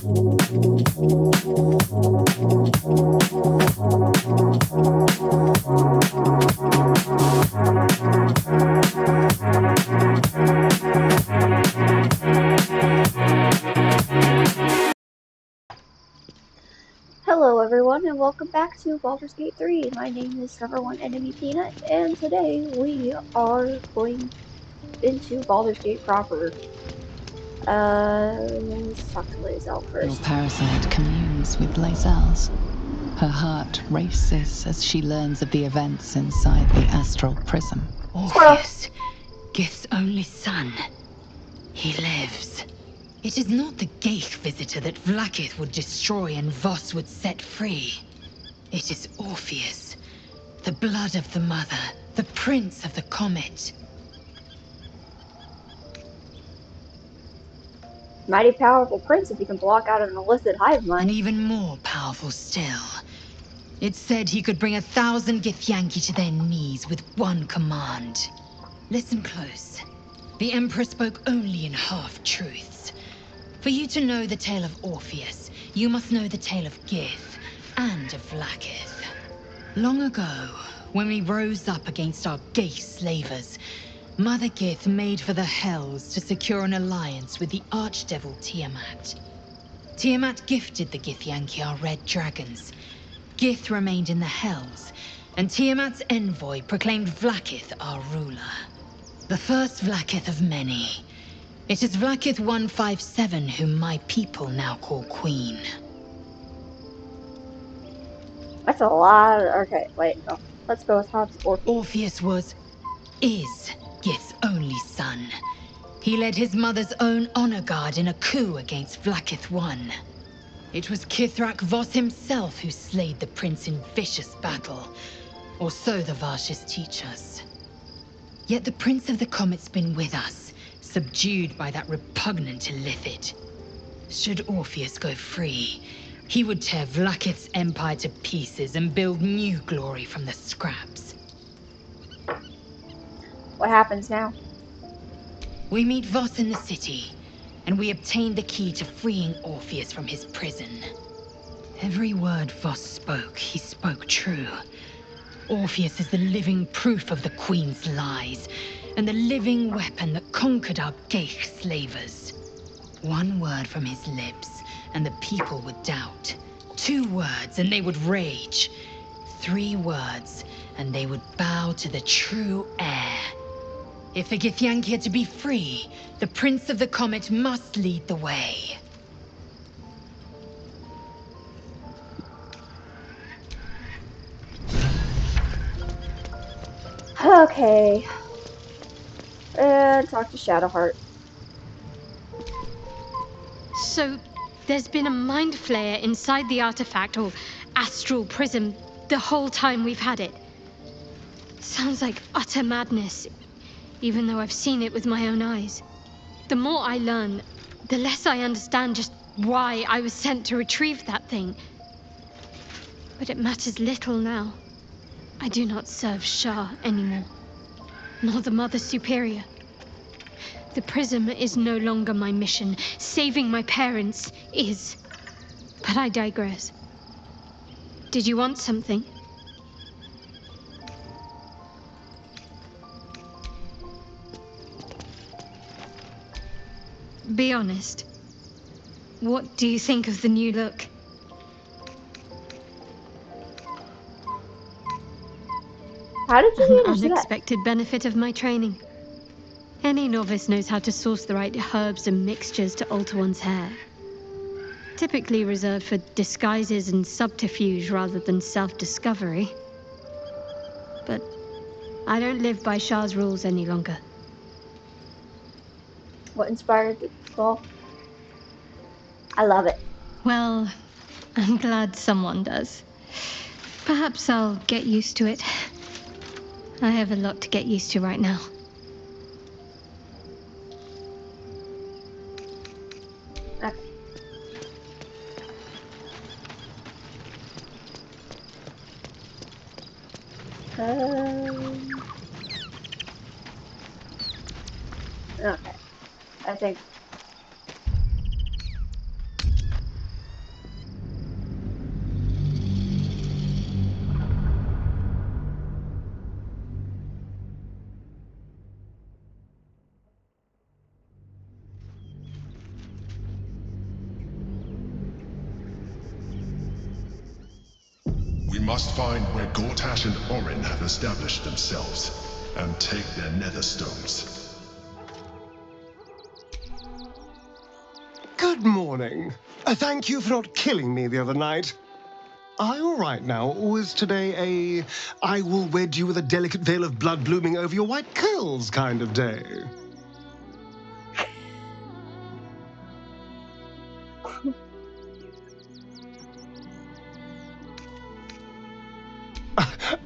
Hello everyone and welcome back to Baldur's Gate 3. My name is Number 1 Enemy Peanut and today we are going into Baldur's Gate proper. Let's talk to Lae'zel Your first. parasite communes with Lae'zel's. Her heart races as she learns of the events inside the astral prism. Orpheus, Gith's only son. He lives. It is not the Geich visitor that Vlaakith would destroy and Voss would set free. It is Orpheus, the blood of the mother, the prince of the comet. Mighty powerful prince if he can block out an illicit hive mind. And even more powerful still. It said he could bring 1,000 Githyanki to their knees with one command. Listen close. The Emperor spoke only in half-truths. For you to know the tale of Orpheus, you must know the tale of Gith and of Vlaakith. Long ago, when we rose up against our Geich slavers, Mother Gith made for the Hells to secure an alliance with the archdevil Tiamat. Tiamat gifted the Githyanki our red dragons. Gith remained in the Hells, and Tiamat's envoy proclaimed Vlaakith our ruler. The first Vlaakith of many. It is Vlaakith 157 whom my people now call Queen. That's a lot. Okay, wait, no. Let's go with Orpheus is Gith's only son. He led his mother's own honor guard in a coup against Vlaakith I. It was Kithrak Voss himself who slayed the prince in vicious battle, or so the Varshis teach us. Yet the Prince of the Comet's been with us, subdued by that repugnant illithid. Should Orpheus go free, he would tear Vlaakith's empire to pieces and build new glory from the scraps. What happens now? We meet Voss in the city, and we obtain the key to freeing Orpheus from his prison. Every word Voss spoke, he spoke true. Orpheus is the living proof of the Queen's lies, and the living weapon that conquered our Geich slavers. One word from his lips, and the people would doubt. 2 words, and they would rage. 3 words, and they would bow to the true heir. If the Githyanki are to be free, the Prince of the Comet must lead the way. Okay. And talk to Shadowheart. So, there's been a mind flayer inside the artifact, or astral prism, the whole time we've had it. Sounds like utter madness, even though I've seen it with my own eyes. The more I learn, the less I understand just why I was sent to retrieve that thing. But it matters little now. I do not serve Shah anymore, nor the Mother Superior. The prism is no longer my mission. Saving my parents is. But I digress. Did you want something? Be honest. What do you think of the new look? How did you An manage that? unexpected benefit of my training. Any novice knows how to source the right herbs and mixtures to alter one's hair. Typically reserved for disguises and subterfuge rather than self-discovery. But I don't live by Shah's rules any longer. What inspired the skull? I love it. Well, I'm glad someone does. Perhaps I'll get used to it. I have a lot to get used to right now. Okay. Okay. I think We must find where Gortash and Orin have established themselves, and take their nether stones. Good morning. Thank you for not killing me the other night. Are you all right now, or is today a I will wed you with a delicate veil of blood blooming over your white curls kind of day?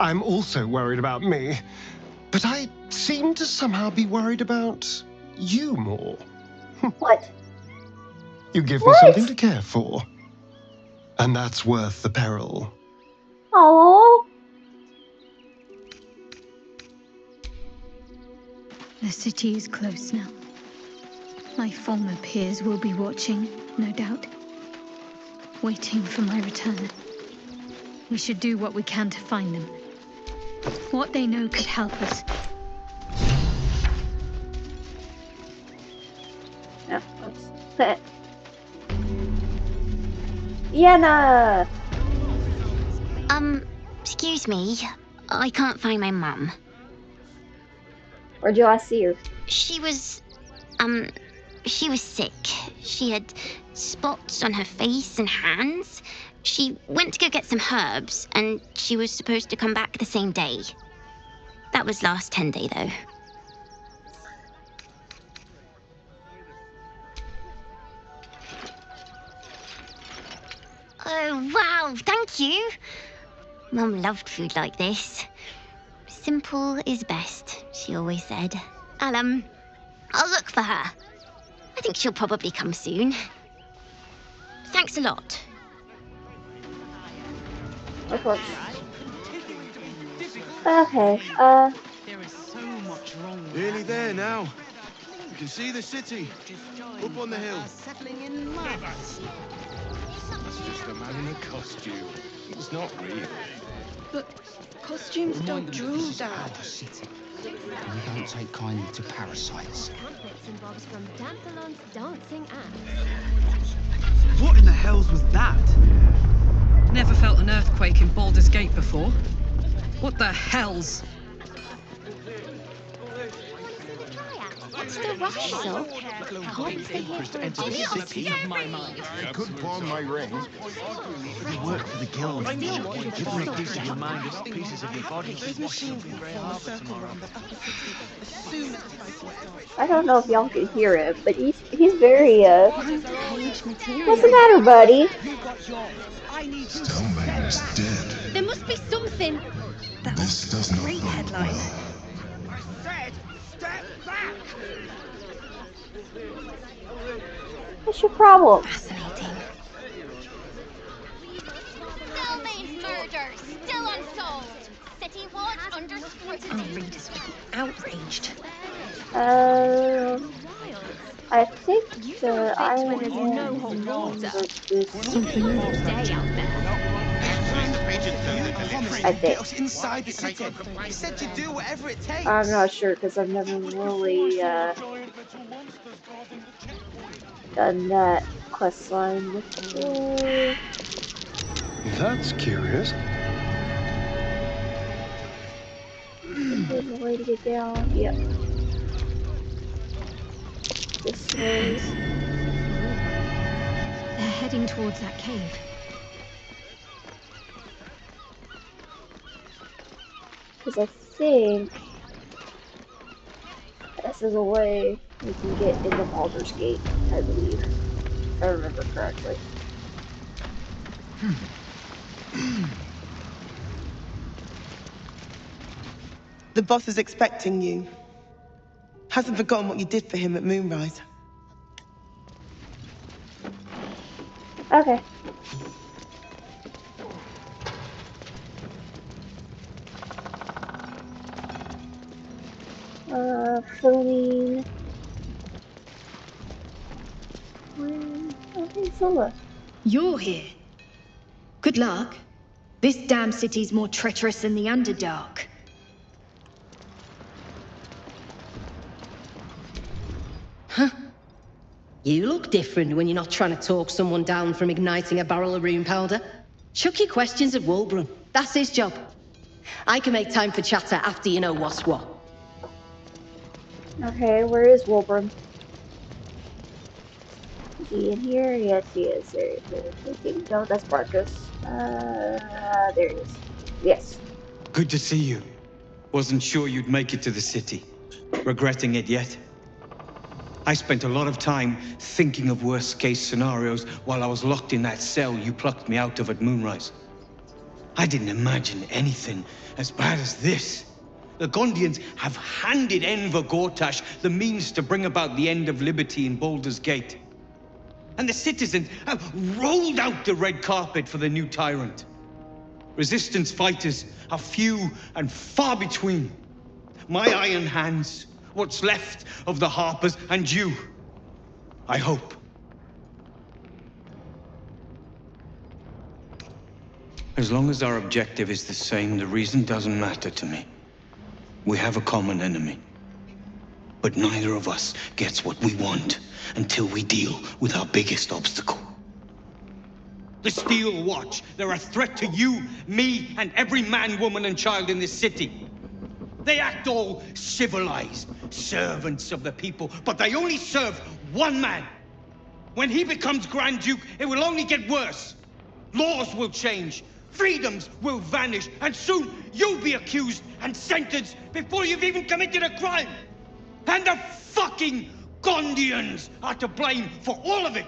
I'm also worried about me, but I seem to somehow be worried about you more. What? You give me What? something to care for, and that's worth the peril. Oh. The city is close now. My former peers will be watching, no doubt. Waiting for my return. We should do what we can to find them. What they know could help us. Yeah, that's Yenna! Excuse me. I can't find my mum. Where'd you last see her? She was sick. She had spots on her face and hands. She went to go get some herbs, and she was supposed to come back the same day. That was last 10-day, though. Oh, wow, thank you. Mum loved food like this. Simple is best, she always said. I'll look for her. I think she'll probably come soon. Thanks a lot. Of course. Okay, There is so much wrong. Nearly there now. You can see the city. Up on the hill. Settling in madness. That's just a man in a costume. It's not real. But costumes don't drool, Dad. City. And we don't take kindly to parasites. Pamphlets and bobs from Dantalon's dancing act. What in the hells was that? Never felt an earthquake in Baldur's Gate before. What the hells? What's the rush, so? I hope they hear for a City of my mind. I could pawn my ring. You work for the guild. You'd make use of your mind as pieces of your body. Those machines will form a circle around the upper city as soon as the fighting starts. I don't know if y'all can hear it, but he's very, page material. What's the matter, buddy? Stillman is dead. There must be something. This does not Great bode headline. well. What's your problem? Fascinating. Cellmate's murder, still unsolved. City Watch under scrutiny. Our readers will be outraged. I think You the don't fix when island there's no hot water. this. Something all day out there. I think. Inside the city. You said you'd do whatever it takes. I'm not sure because I've never really done that quest line before. That's curious. There's a way to get down. Yep. This way. They're heading towards that cave. Because I think this is a way we can get into Baldur's Gate, I believe. If I remember correctly. The boss is expecting you. Hasn't forgotten what you did for him at Moonrise. Okay. Filming. Okay, Sola. You're here. Good luck. This damn city's more treacherous than the Underdark. Huh? You look different when you're not trying to talk someone down from igniting a barrel of rune powder. Chuck your questions at Wulbrum. That's his job. I can make time for chatter after you know what's what. Okay, where is Wilburn? Is he in here? Yes, he is. There he is. Okay, no, that's Marcus. There he is. Yes. Good to see you. Wasn't sure you'd make it to the city. Regretting it yet? I spent a lot of time thinking of worst-case scenarios while I was locked in that cell you plucked me out of at Moonrise. I didn't imagine anything as bad as this. The Gondians have handed Enver Gortash the means to bring about the end of liberty in Baldur's Gate. And the citizens have rolled out the red carpet for the new tyrant. Resistance fighters are few and far between. My iron hands, what's left of the Harpers, and you, I hope. As long as our objective is the same, the reason doesn't matter to me. We have a common enemy. But neither of us gets what we want until we deal with our biggest obstacle. The Steel Watch. They're a threat to you, me, and every man, woman, and child in this city. They act all civilized, servants of the people, but they only serve one man. When he becomes Grand Duke, it will only get worse. Laws will change, freedoms will vanish, and soon you'll be accused and sentenced before you've even committed a crime. And the fucking Gondians are to blame for all of it.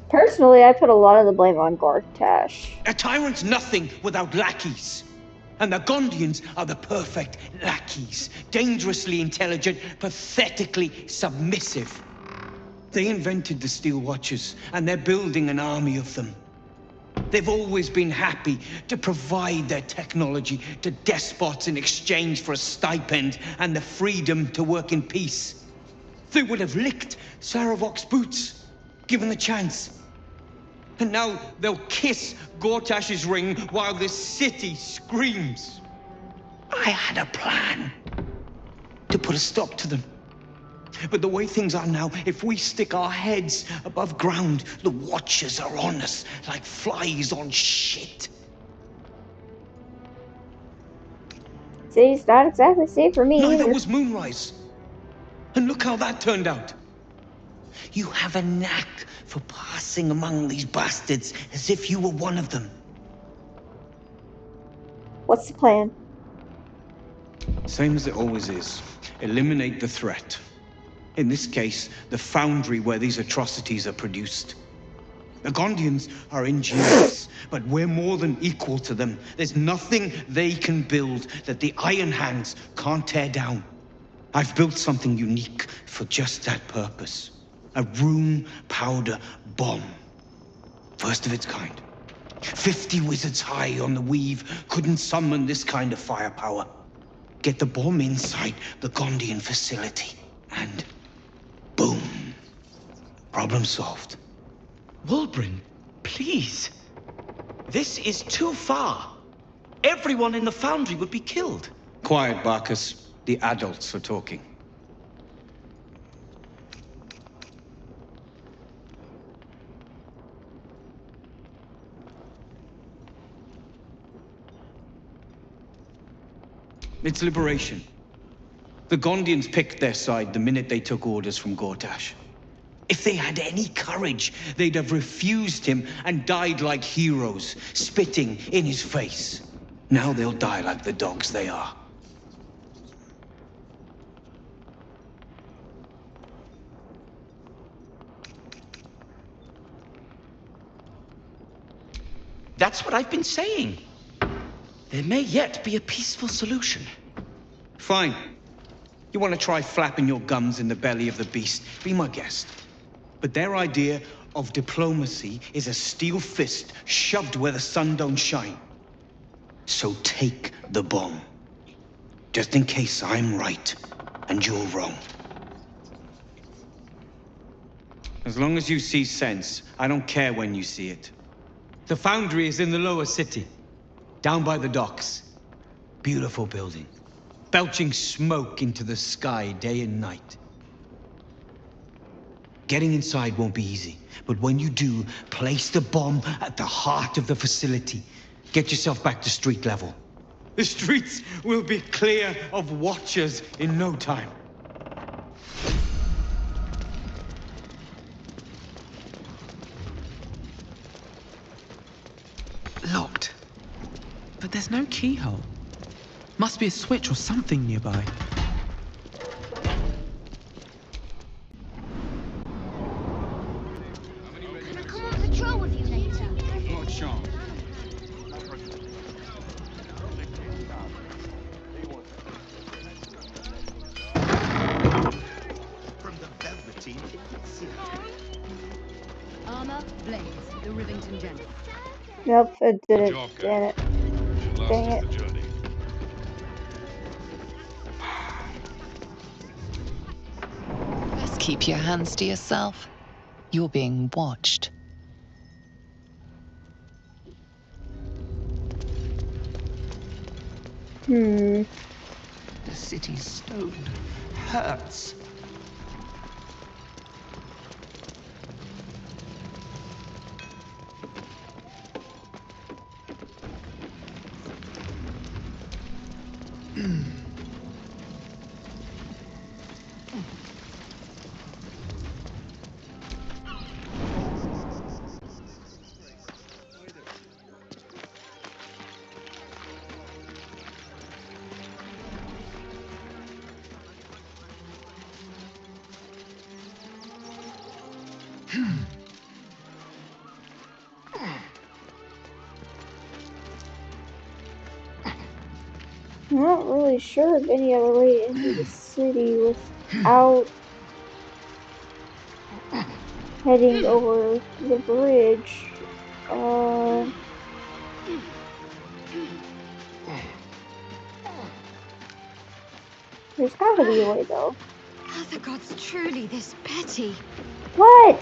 Personally, I put a lot of the blame on Gortash. A tyrant's nothing without lackeys. And the Gondians are the perfect lackeys. Dangerously intelligent, pathetically submissive. They invented the Steel Watchers, and they're building an army of them. They've always been happy to provide their technology to despots in exchange for a stipend and the freedom to work in peace. They would have licked Saravok's boots, given the chance. And now they'll kiss Gortash's ring while this city screams. I had a plan to put a stop to them. But the way things are now, if we stick our heads above ground, the Watchers are on us like flies on shit. See, it's not exactly safe for me Neither either. was Moonrise. And look how that turned out. You have a knack for passing among these bastards as if you were one of them. What's the plan? Same as it always is. Eliminate the threat. In this case, the foundry where these atrocities are produced. The Gondians are ingenious, but we're more than equal to them. There's nothing they can build that the Iron Hands can't tear down. I've built something unique for just that purpose. A room powder bomb. First of its kind. 50 wizards high on the weave couldn't summon this kind of firepower. Get the bomb inside the Gondian facility, and boom. Problem solved. Wulbren, please. This is too far. Everyone in the foundry would be killed. Quiet, Barkus. The adults are talking. It's liberation. The Gondians picked their side the minute they took orders from Gortash. If they had any courage, they'd have refused him and died like heroes, spitting in his face. Now they'll die like the dogs they are. That's what I've been saying. There may yet be a peaceful solution. Fine. You want to try flapping your gums in the belly of the beast? Be my guest. But their idea of diplomacy is a steel fist shoved where the sun don't shine. So take the bomb. Just in case I'm right and you're wrong. As long as you see sense, I don't care when you see it. The foundry is in the lower city, down by the docks. Beautiful building, belching smoke into the sky day and night. Getting inside won't be easy, but when you do, place the bomb at the heart of the facility. Get yourself back to street level. The streets will be clear of watchers in no time. Locked. But there's no keyhole. Must be a switch or something nearby. Can I come on patrol with you later? Not a chance. From the Velveteen Elixir. Armor, blades, the Rivington General. Nope, it didn't. Job, Damn it. Last Dang is it. the journey. Best keep your hands to yourself. You're being watched. Hmm. The city's stone hurts. I'm not really sure of any other way into the city without heading over the bridge. There's gotta be a way though. Are the gods truly this petty? What?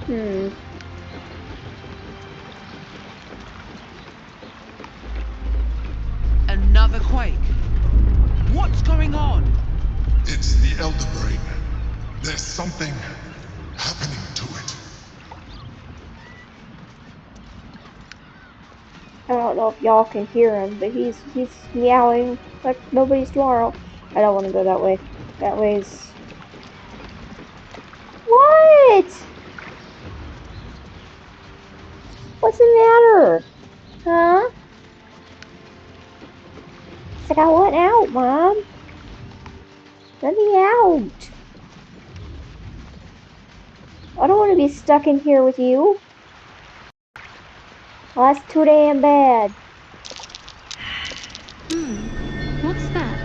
Hmm. Another quake. What's going on? It's the Elder Brain. There's something happening to it. I don't know if y'all can hear him, but he's meowing like nobody's tomorrow. I don't want to go that way. That way's... What? What's the matter? Huh? It's like I want out, Mom. Let me out. I don't want to be stuck in here with you. Well, that's too damn bad. What's that?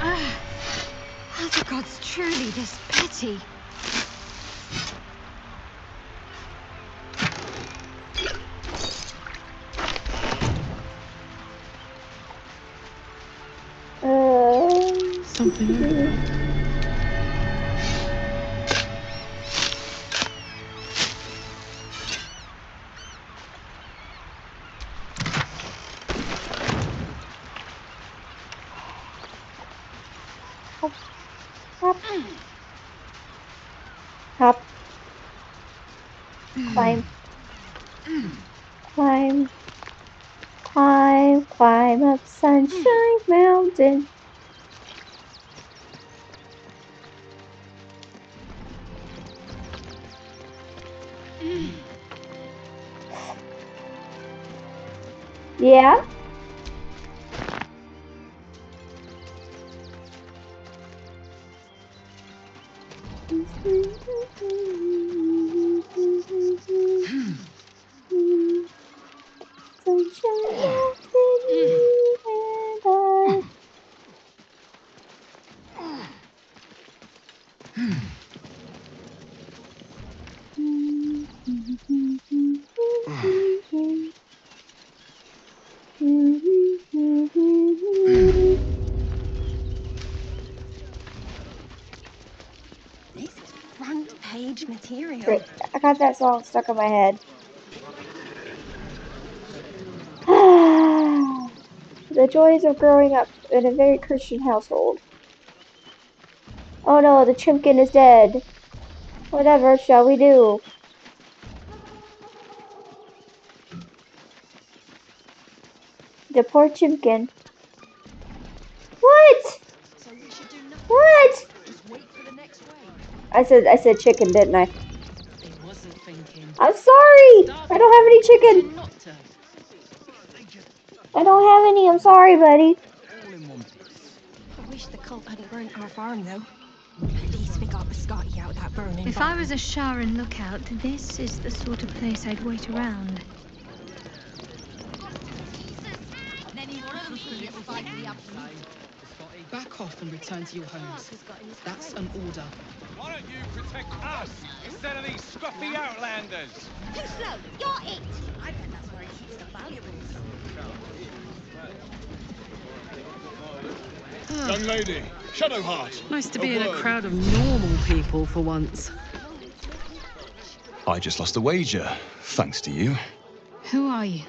Are the gods truly this petty? Something. Hop. Climb. Climb. Climb. Climb up Sunshine Mountain. Yeah? Sunshine Mountain, you and I. This is front page material. Great. I got that song stuck in my head. The joys of growing up in a very Christian household. Oh no, the chimkin is dead. Whatever shall we do? The poor chimkin. What? What? I said chicken, didn't I? I'm sorry! I don't have any chicken! I don't have any, I'm sorry, buddy. I wish the cult hadn't burnt our farm, though. At least we got Biscotti out of that burning If barn. I was a Sharon lookout, this is the sort of place I'd wait around. Back off and return to your homes. That's an order. Why don't you protect us instead of these scruffy outlanders? Too slow. You're it. I bet that's where he keeps the valuables. Young lady, Shadowheart. Nice to be in a crowd of normal people for once. I just lost a wager, thanks to you. Who are you?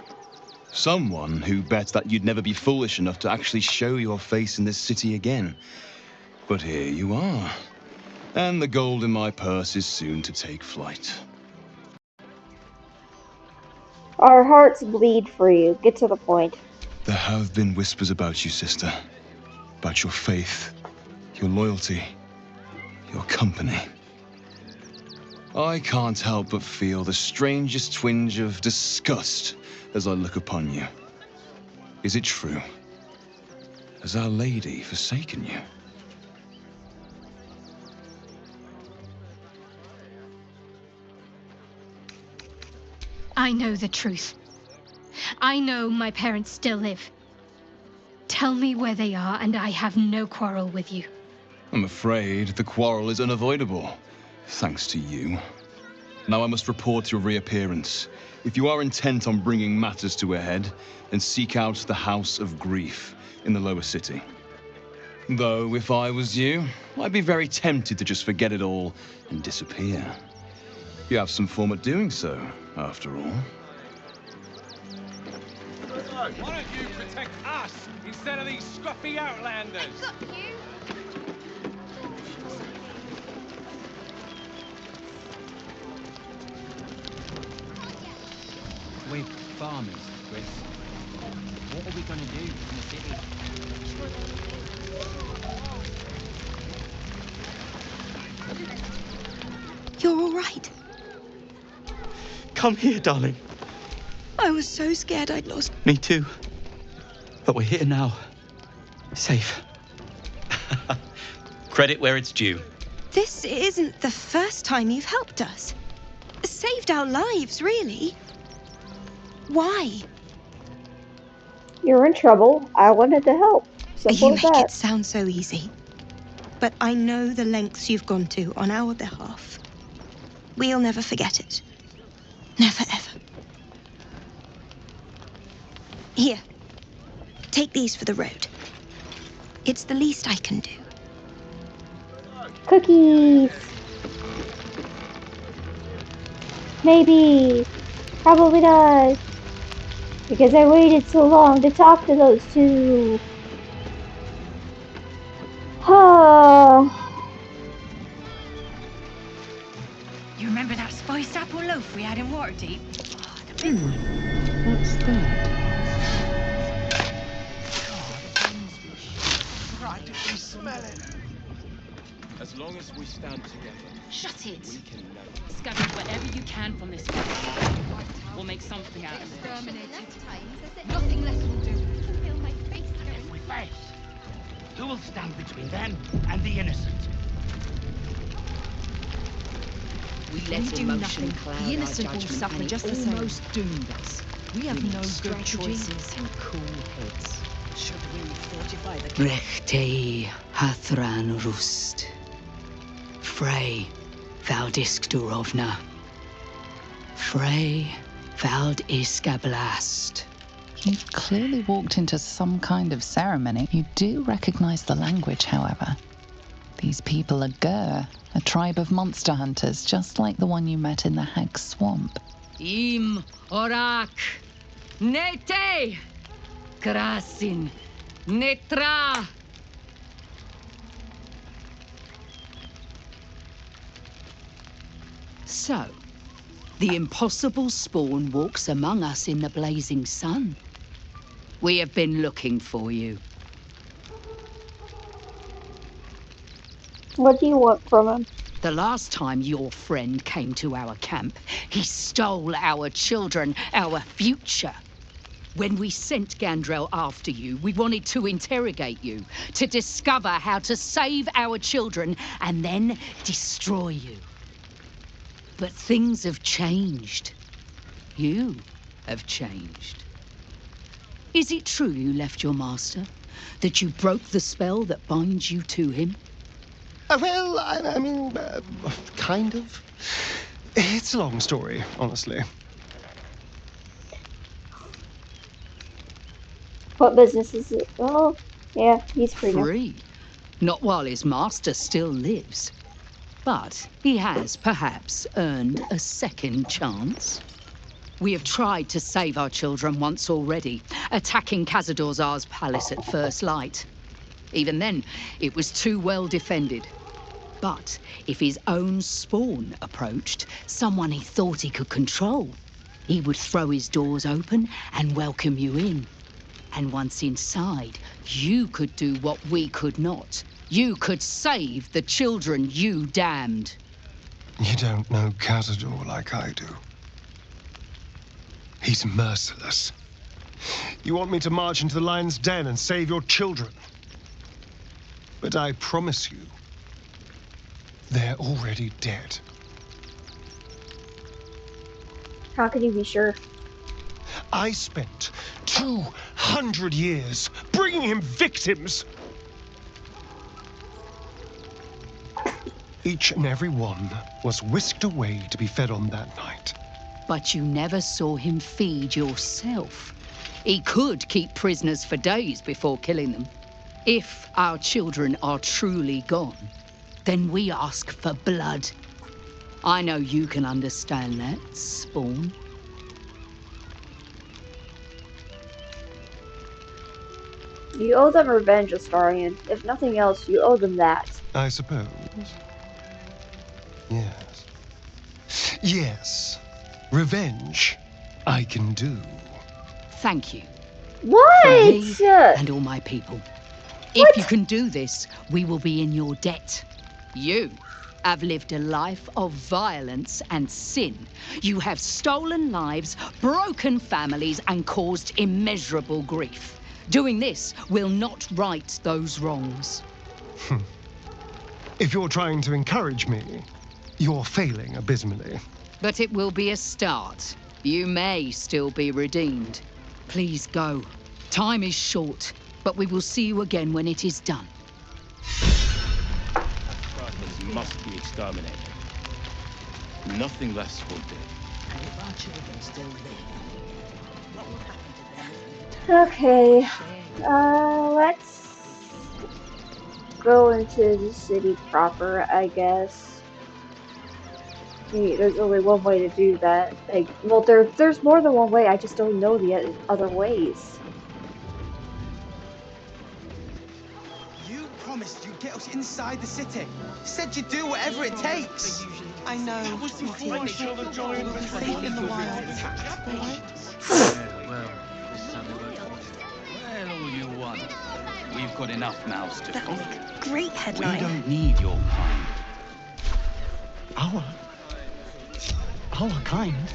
Someone who bet that you'd never be foolish enough to actually show your face in this city again. But here you are. And the gold in my purse is soon to take flight. Our hearts bleed for you. Get to the point. There have been whispers about you, sister. About your faith, your loyalty, your company. I can't help but feel the strangest twinge of disgust as I look upon you. Is it true? Has Our Lady forsaken you? I know the truth. I know my parents still live. Tell me where they are, and I have no quarrel with you. I'm afraid the quarrel is unavoidable, thanks to you. Now I must report your reappearance. If you are intent on bringing matters to a head, then seek out the House of Grief in the lower city. Though, if I was you, I'd be very tempted to just forget it all and disappear. You have some form at doing so, after all. Why don't you protect us instead of these scruffy outlanders? I've got you. We're farmers, Chris. What are we going to do in the city? You're all right. Come here, darling. I was so scared I'd lost. Me too. But we're here now. Safe. Credit where it's due. This isn't the first time you've helped us. Saved our lives, really. Why? You're in trouble. I wanted to help. Simple You as make that. it sound so easy. But I know the lengths you've gone to on our behalf. We'll never forget it. Never, ever. Here. Take these for the road. It's the least I can do. Cookies. Maybe. Probably not. Because I waited so long to talk to those two. You remember that spiced apple loaf we had in Waterdeep? Oh, the big one. What's that? Practically smell it. As long as we stand together, Shut it. we can never. Scavenge whatever you can from this place. We'll make something out of it. Nothing less will do. If we face, who will stand between them and the innocent? We We let do emotion nothing. cloud The our innocent will judgment, suffer and it just the same. almost doomed us. We have need no good strategy choices. and cool heads. Should we fortify the Brechtei Hathran Rust. Frey Valdisk Durovna. Frey Vald Iskablast. You've clearly walked into some kind of ceremony. You do recognize the language, however. These people are Gur, a tribe of monster hunters, just like the one you met in the Hag's Swamp. Im Orak Nete Krasin. Netra! So, the impossible spawn walks among us in the blazing sun. We have been looking for you. What do you want from him? The last time your friend came to our camp, he stole our children, our future. When we sent Gandrel after you, we wanted to interrogate you, to discover how to save our children, and then destroy you. But things have changed. You have changed. Is it true you left your master? That you broke the spell that binds you to him? Well, I mean, kind of. It's a long story, honestly. What business is it? Oh, yeah, he's free now. Free? Not while his master still lives. But he has, perhaps, earned a second chance. We have tried to save our children once already, attacking Khazad-dûr'Zar's palace at first light. Even then, it was too well defended. But if his own spawn approached, someone he thought he could control, he would throw his doors open and welcome you in. And once inside, you could do what we could not. You could save the children you damned. You don't know Khazad-dûr like I do. He's merciless. You want me to march into the lion's den and save your children? But I promise you, they're already dead. How can you be sure? I spent 200 years bringing him victims. Each and every one was whisked away to be fed on that night. But you never saw him feed yourself. He could keep prisoners for days before killing them. If our children are truly gone, then we ask for blood. I know you can understand that, Spawn. You owe them revenge, Astarion. If nothing else, you owe them that. I suppose. Yes. Yes. Revenge, I can do. Thank you. What? From me and all my people. What? If you can do this, we will be in your debt. You have lived a life of violence and sin. You have stolen lives, broken families, and caused immeasurable grief. Doing this will not right those wrongs. If you're trying to encourage me, you're failing abysmally. But it will be a start. You may still be redeemed. Please go. Time is short, but we will see you again when it is done. Spartans must be exterminated. Nothing less will do. And if our children still live, what will happen to them? Okay. Let's go into the city proper, I guess. There's only one way to do that. Like, well, there's more than one way. I just don't know the other ways. You promised you'd get us inside the city. Said you'd do whatever it takes. I know. That was before I saw the giant We'll be safe in the wild. Well, this time we won't. Well, all you want. We've got enough mouths to That was feed. a great headline. We don't need your kind. Our kind?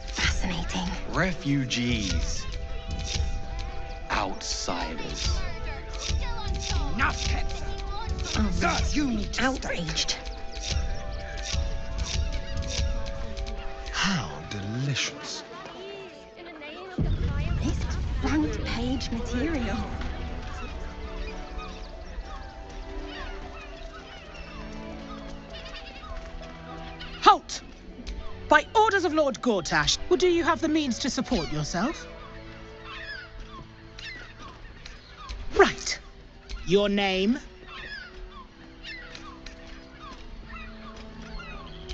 Fascinating. Refugees. Outsiders. Enough, Kepsa. Oh, You need to outraged. How delicious. This is front page material. Halt! By orders of Lord Gortash, or do you have the means to support yourself? Right. Your name?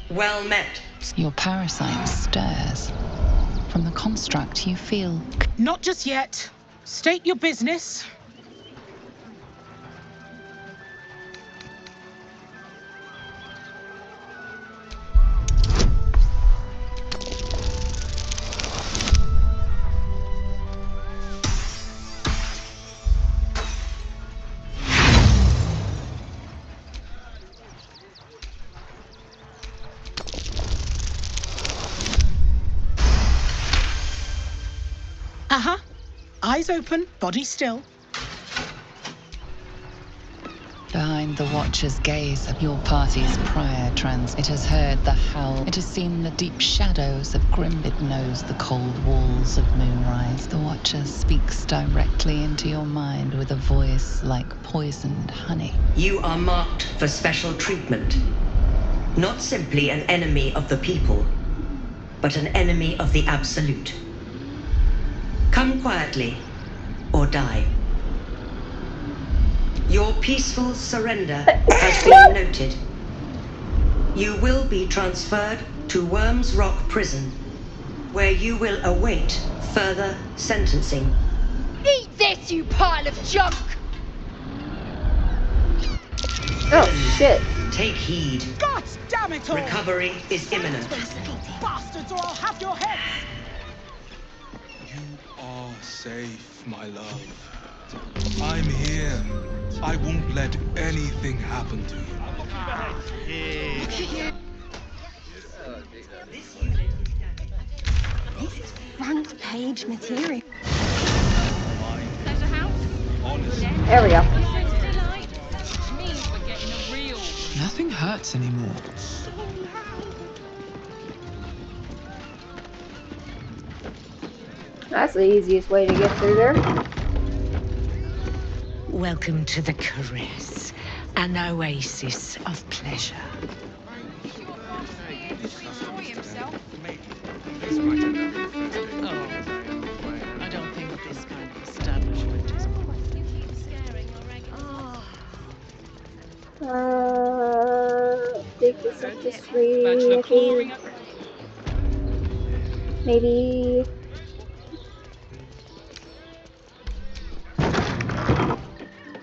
Well met. Your parasite stirs. From the construct, you feel... Not just yet. State your business. Uh-huh. Eyes open, body still. Behind the Watcher's gaze, your party's prior trance, it has heard the howl. It has seen the deep shadows of Grim. It knows the cold walls of Moonrise. The Watcher speaks directly into your mind with a voice like poisoned honey. You are marked for special treatment. Not simply an enemy of the people, but an enemy of the Absolute. Come quietly, or die. Your peaceful surrender has been noted. You will be transferred to Worms Rock Prison, where you will await further sentencing. Eat this, you pile of junk! Oh, shit. Take heed. God damn it all! Recovery is imminent. Bastards, or I'll have your heads! You are safe, my love. I'm here. I won't let anything happen to you. This is front page material. There's a house. There we go. Means we're getting a real. Nothing hurts anymore. That's the easiest way to get through there. Welcome to the Caress, an oasis of pleasure. I don't think this kind of establishment is... Take this up to 3, I think. Maybe.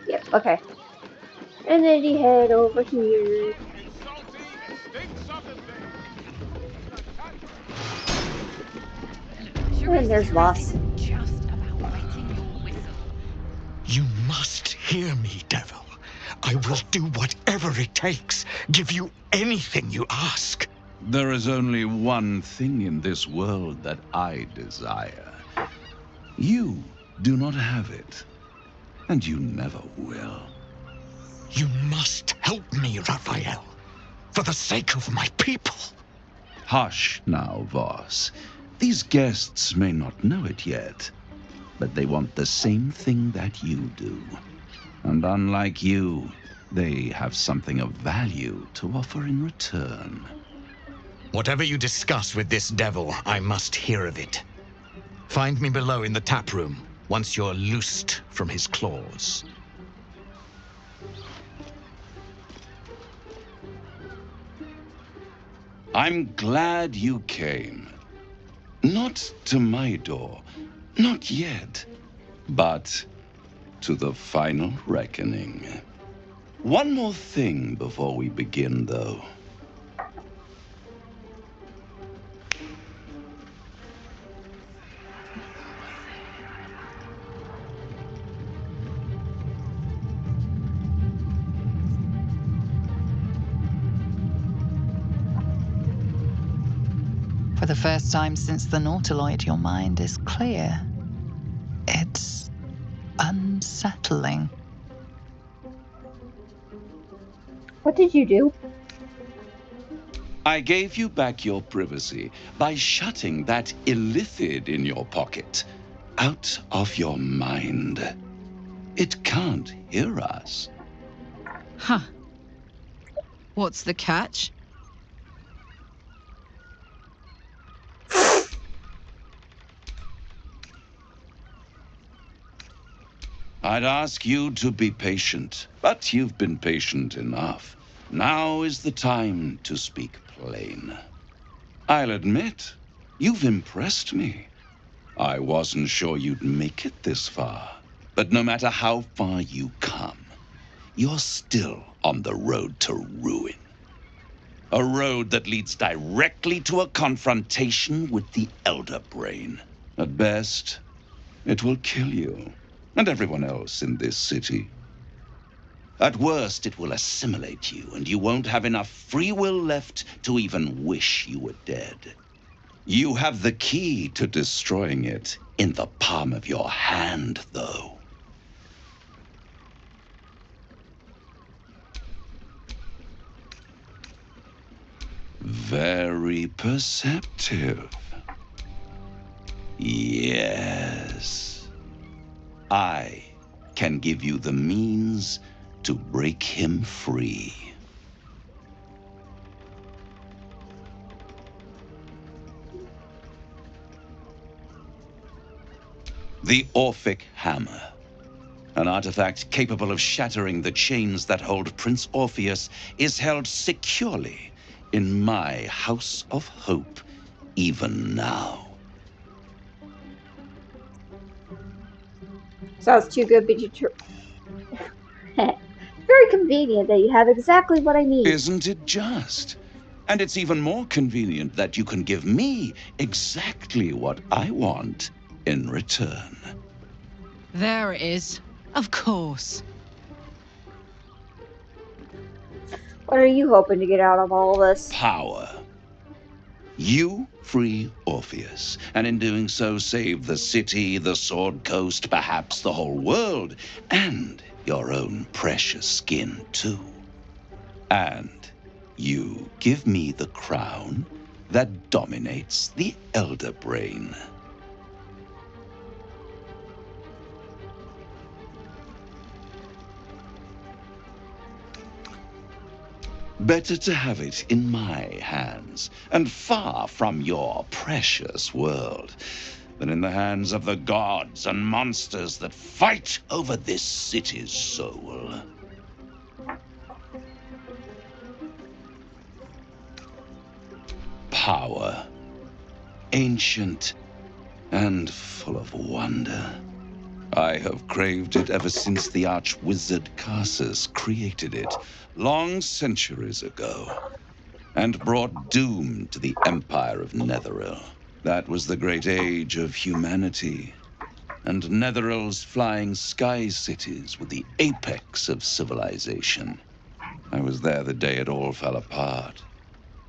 Yep, okay. And then you head over here. And there's Voss. You must hear me, devil. I will do whatever it takes, give you anything you ask. There is only one thing in this world that I desire. You do not have it, and you never will. You must help me, Raphael, for the sake of my people. Hush now, Voss. These guests may not know it yet, but they want the same thing that you do. And unlike you, they have something of value to offer in return. Whatever you discuss with this devil, I must hear of it. Find me below in the tap room, once you're loosed from his claws. I'm glad you came. Not to my door, not yet, but to the final reckoning. One more thing before we begin, though. For the first time since the Nautiloid, your mind is clear. It's unsettling. What did you do? I gave you back your privacy by shutting that illithid in your pocket out of your mind. It can't hear us. Huh. What's the catch? I'd ask you to be patient, but you've been patient enough. Now is the time to speak plain. I'll admit, you've impressed me. I wasn't sure you'd make it this far. But no matter how far you come, you're still on the road to ruin. A road that leads directly to a confrontation with the Elder Brain. At best, it will kill you and everyone else in this city. At worst, it will assimilate you, and you won't have enough free will left to even wish you were dead. You have the key to destroying it in the palm of your hand, though. Very perceptive. Yes. I can give you the means to break him free. The Orphic Hammer. An artifact capable of shattering the chains that hold Prince Orpheus is held securely in my House of Hope, even now. Sounds too good, but very convenient that you have exactly what I need. Isn't it just? And it's even more convenient that you can give me exactly what I want in return. There it is. Of course. What are you hoping to get out of all this? Power. You free Orpheus, and in doing so save the city, the Sword Coast, perhaps the whole world, and your own precious skin too. And you give me the crown that dominates the Elder Brain. Better to have it in my hands, and far from your precious world, than in the hands of the gods and monsters that fight over this city's soul. Power. Ancient and full of wonder. I have craved it ever since the arch-wizard Carsus created it, long centuries ago, and brought doom to the Empire of Netheril. That was the great age of humanity, and Netheril's flying sky cities were the apex of civilization. I was there the day it all fell apart.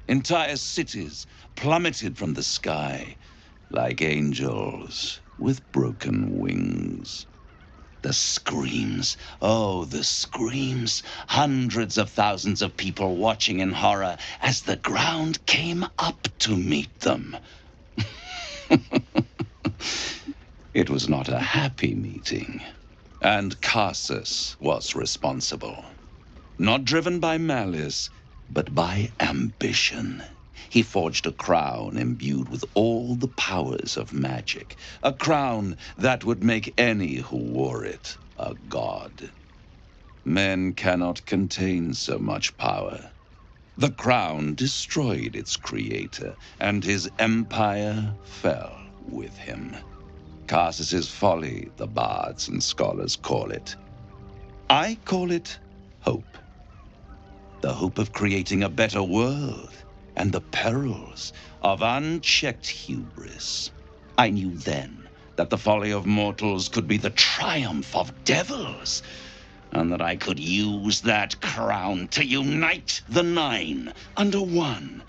Entire cities plummeted from the sky like angels with broken wings. The screams, oh, the screams. Hundreds of thousands of people watching in horror as the ground came up to meet them. It was not a happy meeting, and Carsus was responsible. Not driven by malice, but by ambition. He forged a crown imbued with all the powers of magic. A crown that would make any who wore it a god. Men cannot contain so much power. The crown destroyed its creator, and his empire fell with him. Carsus's folly, the bards and scholars call it. I call it hope. The hope of creating a better world, and the perils of unchecked hubris. I knew then that the folly of mortals could be the triumph of devils, and that I could use that crown to unite the Nine under one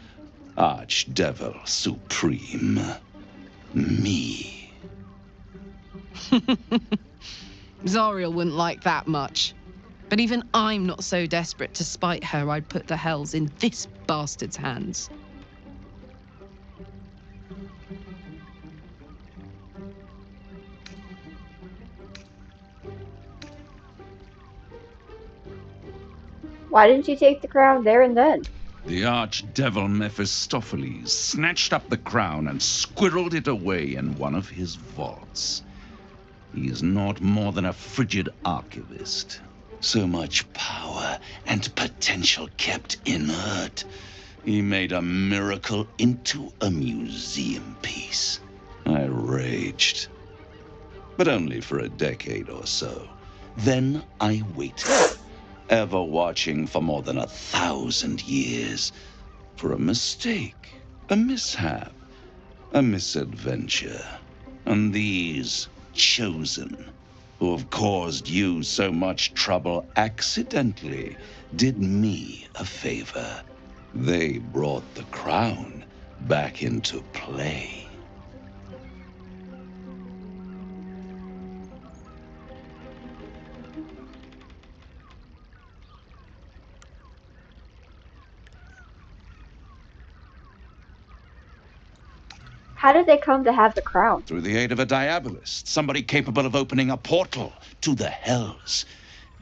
Archdevil Supreme. Me. Zariel wouldn't like that much. But even I'm not so desperate to spite her I'd put the hells in this bastard's hands. Why didn't you take the crown there and then? The archdevil Mephistopheles snatched up the crown and squirreled it away in one of his vaults. He is not more than a frigid archivist. So much power and potential kept inert. He made a miracle into a museum piece. I raged. But only for a decade or so. Then I waited, ever watching for more than 1,000 years. For a mistake, a mishap, a misadventure. And these chosen, who have caused you so much trouble accidentally, did me a favor. They brought the crown back into play. How did they come to have the crown? Through the aid of a diabolist, somebody capable of opening a portal to the hells.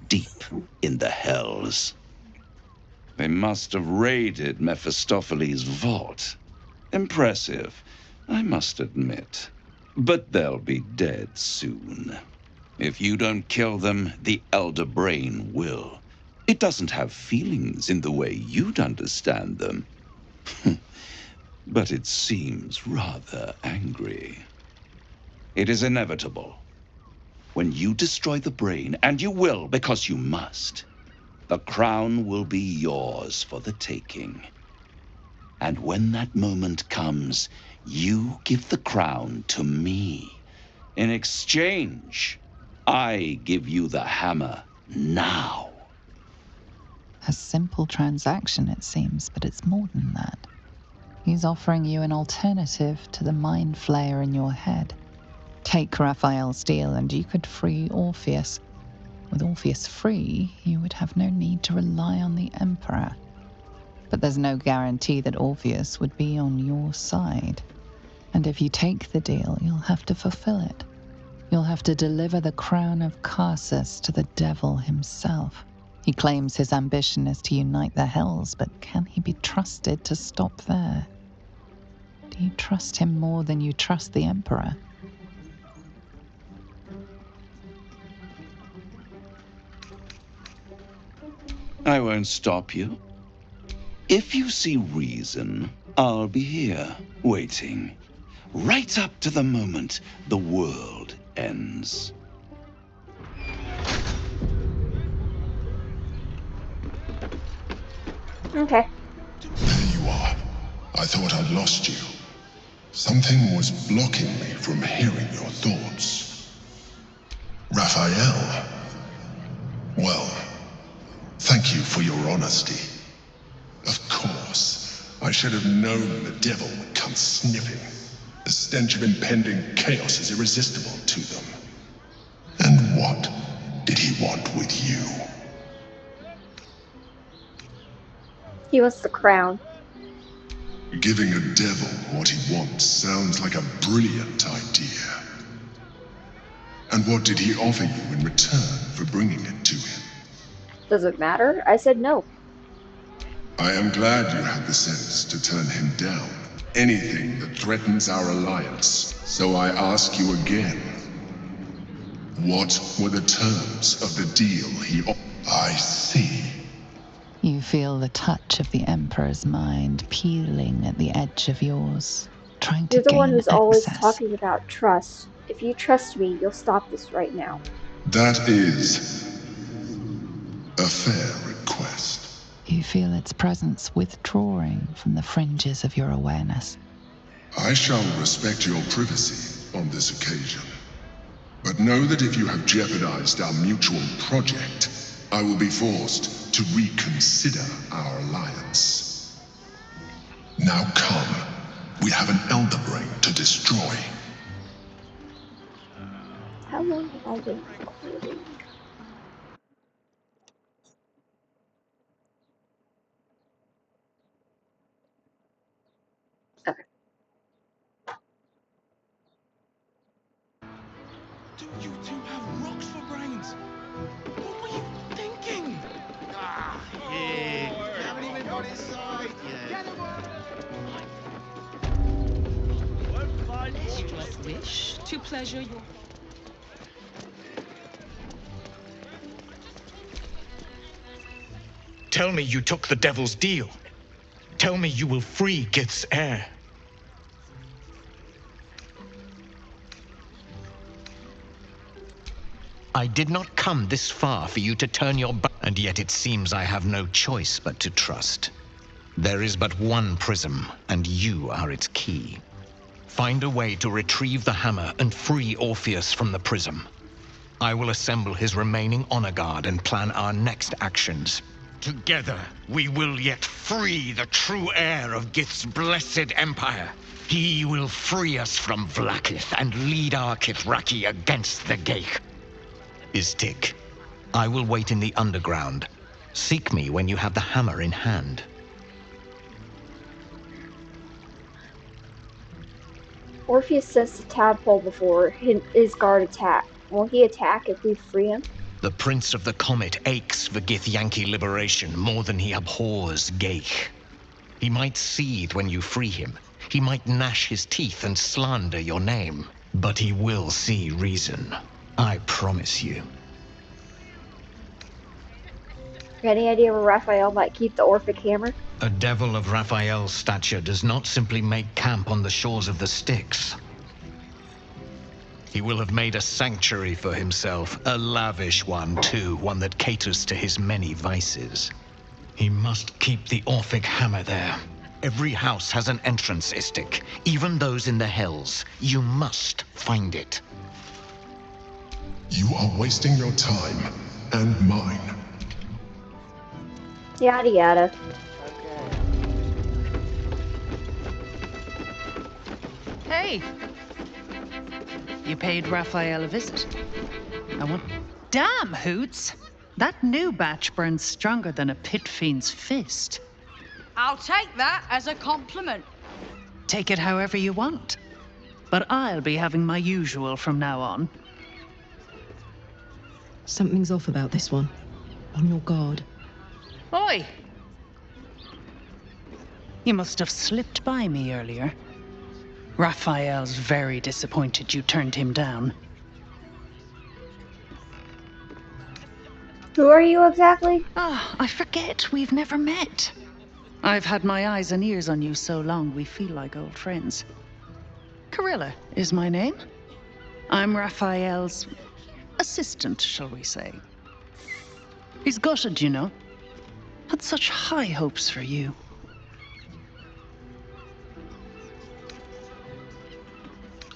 Deep in the hells. They must have raided Mephistopheles' vault. Impressive, I must admit. But they'll be dead soon. If you don't kill them, the Elder Brain will. It doesn't have feelings in the way you'd understand them. But it seems rather angry. It is inevitable. When you destroy the brain, and you will because you must, the crown will be yours for the taking. And when that moment comes, you give the crown to me. In exchange, I give you the hammer now. A simple transaction, it seems, but it's more than that. He's offering you an alternative to the mind flayer in your head. Take Raphael's deal and you could free Orpheus. With Orpheus free, you would have no need to rely on the Emperor. But there's no guarantee that Orpheus would be on your side. And if you take the deal, you'll have to fulfill it. You'll have to deliver the crown of Carsus to the devil himself. He claims his ambition is to unite the hells, but can he be trusted to stop there? Do you trust him more than you trust the Emperor? I won't stop you. If you see reason, I'll be here, waiting. Right up to the moment the world ends. Okay. There you are. I thought I'd lost you. Something was blocking me from hearing your thoughts. Raphael. Well, thank you for your honesty. Of course, I should have known the devil would come sniffing. The stench of impending chaos is irresistible to them. And what did he want with you? He wants the crown. Giving a devil what he wants sounds like a brilliant idea. And what did he offer you in return for bringing it to him? Does it matter? I said no. I am glad you had the sense to turn him down. Anything that threatens our alliance. So I ask you again. What were the terms of the deal he offered? I see. You feel the touch of the Emperor's mind peeling at the edge of yours, trying to You're the one gain who's always access. talking about trust. If you trust me, you'll stop this right now. That is a fair request. You feel its presence withdrawing from the fringes of your awareness. I shall respect your privacy on this occasion. But know that if you have jeopardized our mutual project, I will be forced to reconsider our alliance. Now come. We have an Elder Brain to destroy. How long have I been recording? Okay. Do you two have rocks for brains? What were you thinking? Yeah, you haven't even got inside yet. Get him on! As you must wish to pleasure your... Tell me you took the devil's deal. Tell me you will free Gith's heir. I did not come this far for you to turn your back, and yet it seems I have no choice but to trust. There is but one prism, and you are its key. Find a way to retrieve the hammer and free Orpheus from the prism. I will assemble his remaining honor guard and plan our next actions. Together, we will yet free the true heir of Gith's blessed empire. He will free us from Vlaakith and lead our Kithraki against the Ghaik. Istik, I will wait in the underground. Seek me when you have the hammer in hand. Orpheus says to Tadpole before his guard attack. Will he attack if we free him? The Prince of the Comet aches for Githyanki liberation more than he abhors Ghaik. He might seethe when you free him. He might gnash his teeth and slander your name. But he will see reason. I promise you. Any idea where Raphael might keep the Orphic hammer? A devil of Raphael's stature does not simply make camp on the shores of the Styx. He will have made a sanctuary for himself, a lavish one too, one that caters to his many vices. He must keep the Orphic hammer there. Every house has an entrance, Istik, even those in the hells. You must find it. You are wasting your time, and mine. Yada yada. Hey! You paid Raphael a visit. I want... Damn, Hoots! That new batch burns stronger than a pit fiend's fist. I'll take that as a compliment. Take it however you want. But I'll be having my usual from now on. Something's off about this one. On your guard. Oi! You must have slipped by me earlier. Raphael's very disappointed you turned him down. Who are you exactly? Ah, I forget. We've never met. I've had my eyes and ears on you so long we feel like old friends. Carilla is my name. I'm Raphael's assistant, shall we say. He's gutted, you know. Had such high hopes for you.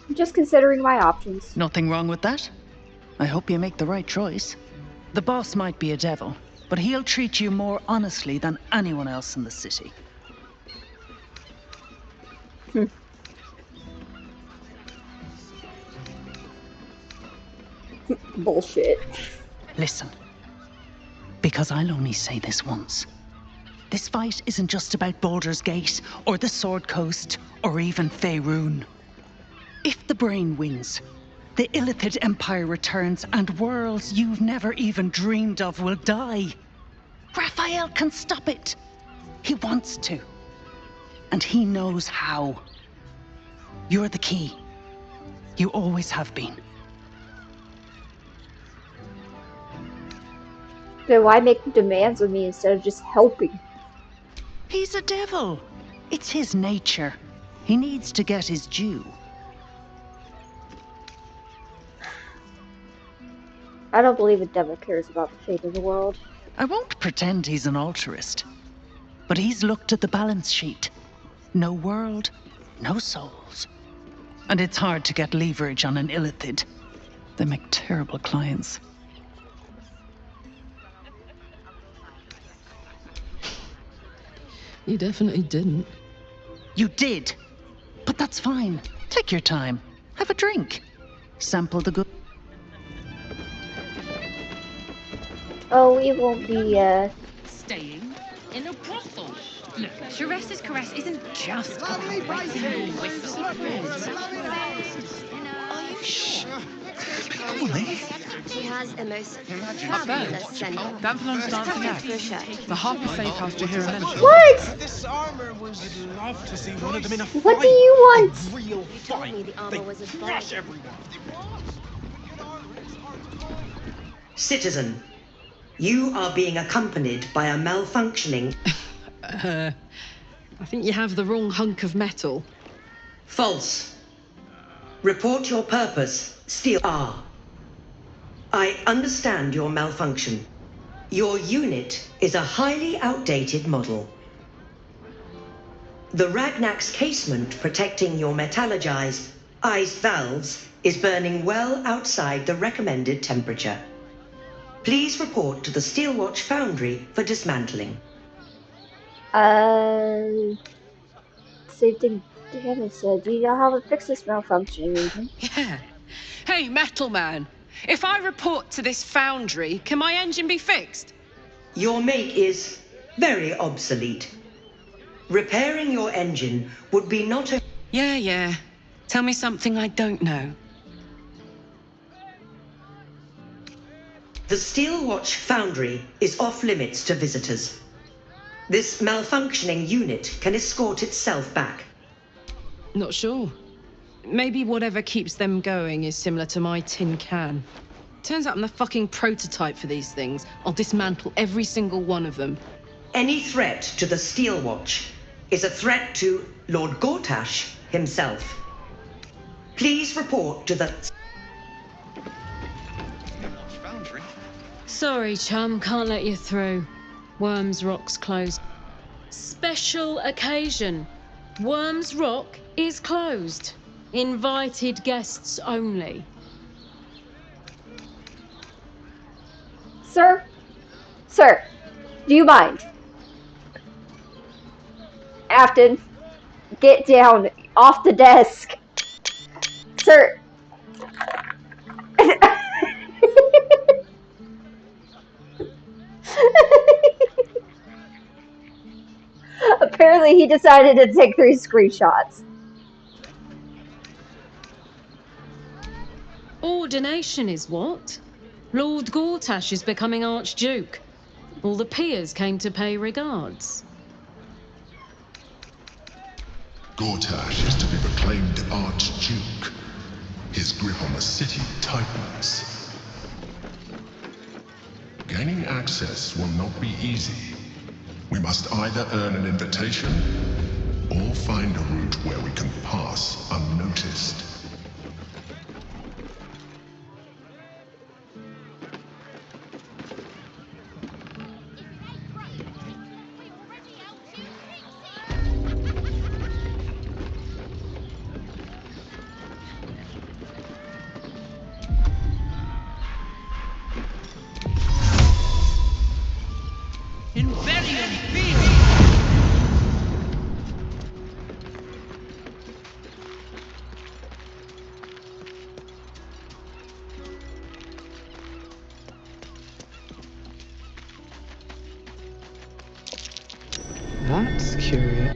I'm just considering my options. Nothing wrong with that. I hope you make the right choice. The boss might be a devil, but he'll treat you more honestly than anyone else in the city. Bullshit. Listen, because I'll only say this once. This fight isn't just about Baldur's Gate, or the Sword Coast, or even Faerun. If the Brain wins, the Illithid Empire returns and worlds you've never even dreamed of will die. Raphael can stop it. He wants to. And he knows how. You're the key. You always have been. Then why make demands of me instead of just helping? He's a devil. It's his nature. He needs to get his due. I don't believe a devil cares about the fate of the world. I won't pretend he's an altruist, but he's looked at the balance sheet. No world, no souls. And it's hard to get leverage on an Illithid. They make terrible clients. You definitely didn't. You did. But that's fine. Take your time. Have a drink. Sample the good. Oh, we won't be, Staying in a brothel. Look, Therese's caress isn't just about waiting on whistle. Are you sure? She has a most I've fabulous scent. Danvilon's dancing act. The Harper Safe House to hear a mention. What? This armor was... I'd love to see one of them in a fight. What do you want? A real You told me fight. the armor They was a crush bomb. everyone. Citizen, you are being accompanied by a malfunctioning... I think you have the wrong hunk of metal. False. Report your purpose. Steal R. I understand your malfunction. Your unit is a highly outdated model. The Ragnak's casement protecting your metallurgized ice valves is burning well outside the recommended temperature. Please report to the Steelwatch Foundry for dismantling. Same thing Hannah said. Do you know how to fix this malfunctioning engine? Yeah. Hey, Metal Man. If I report to this foundry, can my engine be fixed? Your make is very obsolete. Repairing your engine would be not a... Yeah. Tell me something I don't know. The Steelwatch Foundry is off limits to visitors. This malfunctioning unit can escort itself back. Not sure. Maybe whatever keeps them going is similar to my tin can. Turns out I'm the fucking prototype for these things. I'll dismantle every single one of them. Any threat to the Steelwatch is a threat to Lord Gortash himself. Please report to the... Foundry? Sorry, chum, can't let you through. Worms Rock's closed. Special occasion. Worms Rock is closed. Invited guests only. Sir, do you mind? Afton, get down off the desk. Sir. Apparently he decided to take 3 screenshots. Ordination is what? Lord Gortash is becoming Archduke. All the peers came to pay regards. Gortash is to be proclaimed Archduke. His grip on the city tightens. Gaining access will not be easy. We must either earn an invitation, or find a route where we can pass unnoticed. That's curious.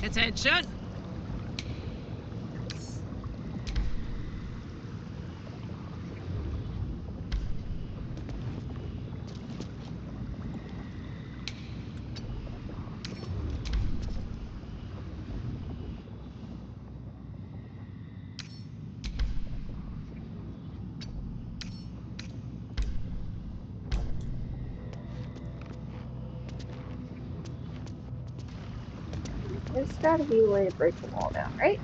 Attention! There's gotta be a way to break the wall down, right?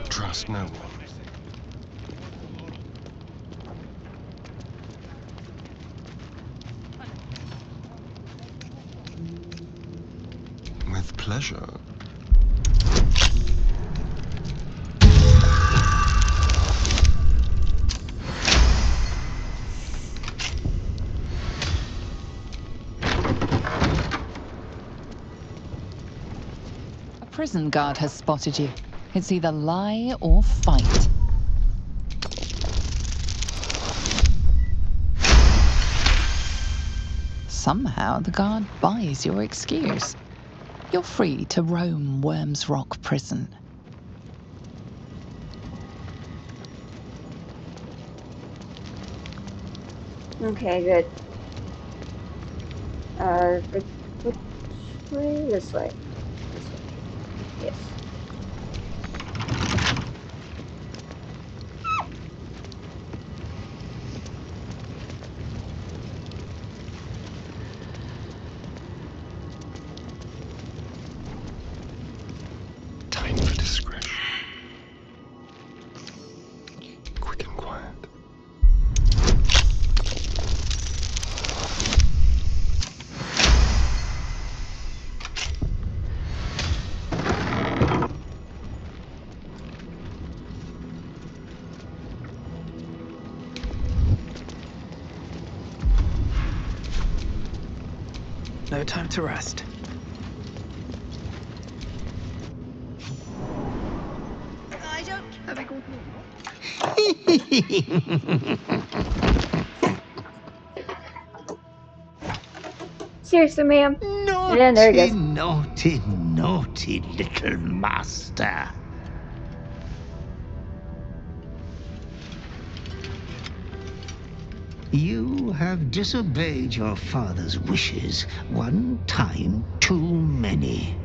Trust no one. pleasure. A prison guard has spotted you. It's either lie or fight. Somehow the guard buys your excuse. You're free to roam Worms Rock Prison. Okay, good. Which way? This way. This way. Yes. Time for discretion. Quick and quiet. No time to rest. I don't. Seriously, ma'am. And there he Naughty, goes. naughty, naughty little master. You have disobeyed your father's wishes one time too many.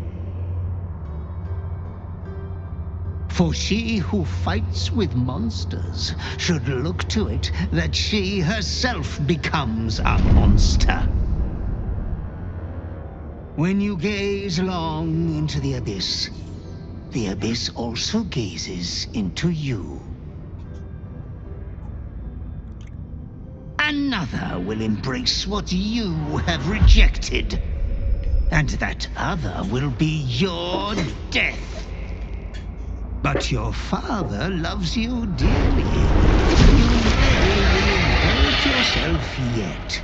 For she who fights with monsters should look to it that she herself becomes a monster. When you gaze long into the abyss also gazes into you. Another will embrace what you have rejected. And that other will be your death. But your father loves you dearly. You may reinherit yourself yet.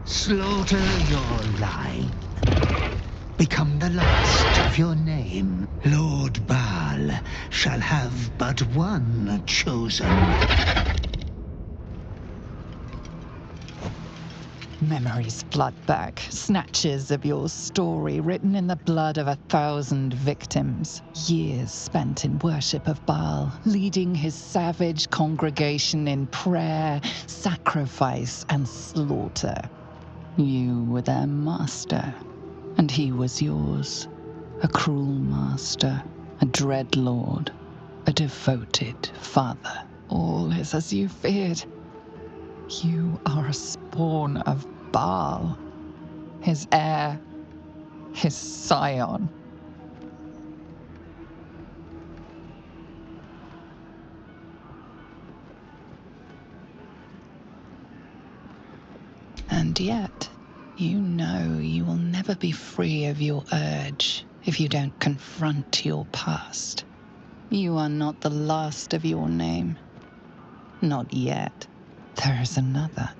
Slaughter your line. Become the last of your name. Lord Baal shall have but one chosen. Memories flood back, snatches of your story written in the blood of 1,000 victims. Years spent in worship of Baal, leading his savage congregation in prayer, sacrifice, and slaughter. You were their master, and he was yours. A cruel master, a dread lord, a devoted father. All is as you feared. You are a spawn of Baal, his heir, his scion. And yet, you know you will never be free of your urge if you don't confront your past. You are not the last of your name. Not yet. There is another.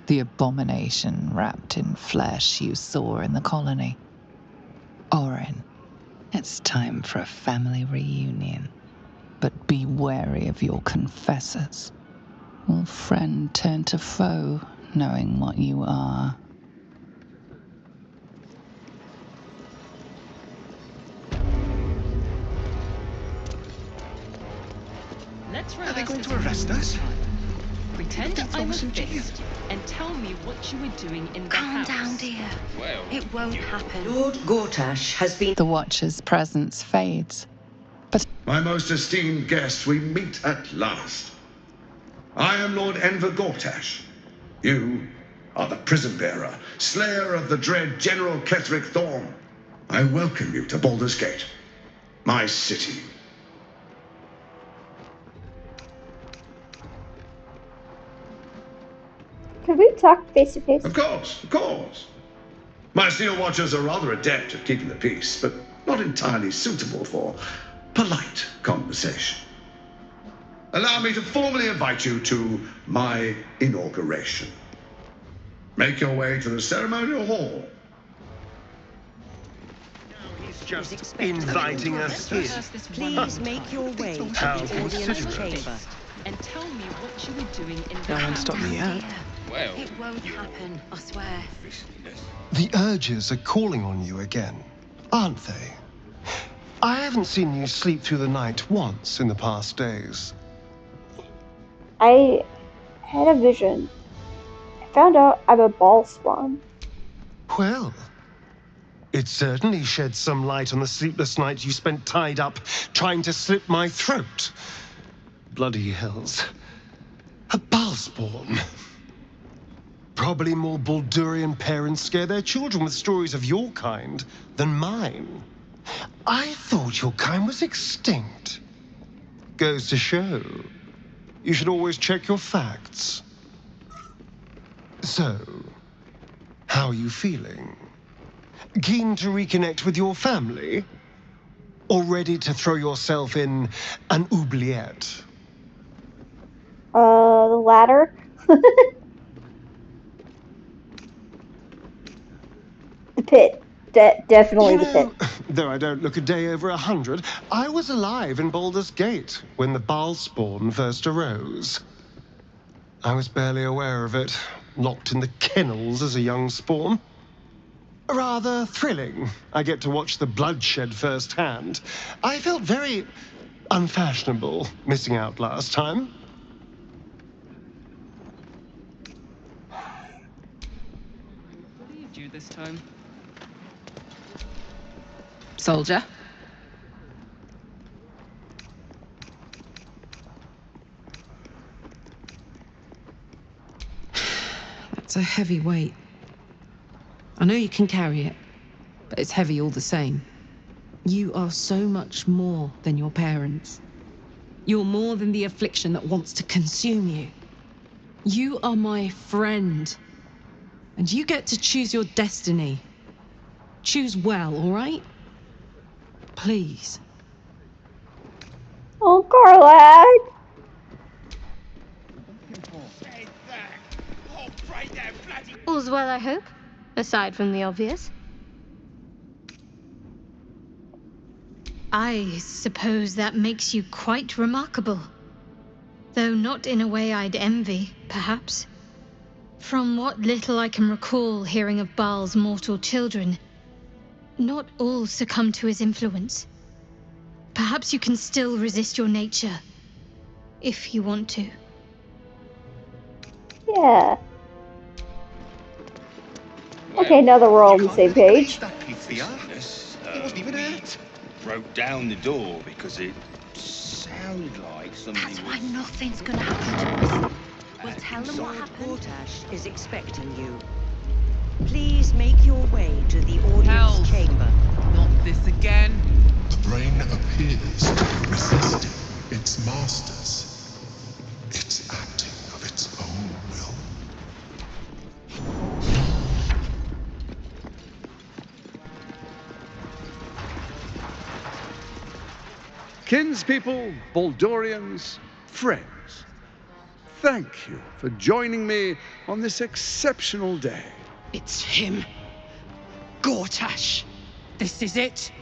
The abomination wrapped in flesh you saw in the colony. Orin, it's time for a family reunion. But be wary of your confessors. Will friend turn to foe, knowing what you are? Let's Are they rehearse going this to arrest one more us? time. Pretend That's I'm a almost fist and tell me what you were doing in the Calm house. down, dear. Well, It won't happen. Lord Gortash has been... The Watcher's presence fades. My most esteemed guests, we meet at last. I am Lord Enver Gortash. You are the prison bearer, slayer of the dread General Ketheric Thorn. I welcome you to Baldur's Gate, my city. Could we talk face to face? Of course, of course. My steel watchers are rather adept at keeping the peace, but not entirely suitable for polite conversation. Allow me to formally invite you to my inauguration. Make your way to the ceremonial hall. He's just inviting us in. Please make your way to How the audience considerate. chamber and tell me what you were doing in No one stopped me yet. Well, it won't happen, I swear. The urges are calling on you again, aren't they? I haven't seen you sleep through the night once in the past days. I had a vision. I found out I'm a ball spawn. Well, it certainly sheds some light on the sleepless night you spent tied up trying to slit my throat. Bloody hells. A Balspawn. Probably more Baldurian parents scare their children with stories of your kind than mine. I thought your kind was extinct. Goes to show, you should always check your facts. So, how are you feeling? Keen to reconnect with your family? Or ready to throw yourself in an oubliette? The latter. The pit. Definitely the pit. Though I don't look a day over 100, I was alive in Baldur's Gate when the Balspawn first arose. I was barely aware of it, locked in the kennels as a young spawn. Rather thrilling. I get to watch the bloodshed firsthand. I felt very unfashionable missing out last time. Believed you this time. Soldier. That's a heavy weight. I know you can carry it, but it's heavy all the same. You are so much more than your parents. You're more than the affliction that wants to consume you. You are my friend. And you get to choose your destiny. Choose well, all right? Please. Oh, Carlac! All's well, I hope, aside from the obvious. I suppose that makes you quite remarkable. Though not in a way I'd envy, perhaps. From what little I can recall hearing of Baal's mortal children, not all succumb to his influence. Perhaps you can still resist your nature, if you want to. Yeah. Okay, now that we're all on the same page. It wasn't even hurt. Broke down the door because it sounded like somebody That's why nothing's gonna happen to us. We'll tell them what happened. Gortash is expecting you. Please make your way to the audience chamber. Not this again. The brain appears to be resisting its masters. It's acting of its own will. Kinspeople, Baldurians, friends, thank you for joining me on this exceptional day. It's him. Gortash. This is it.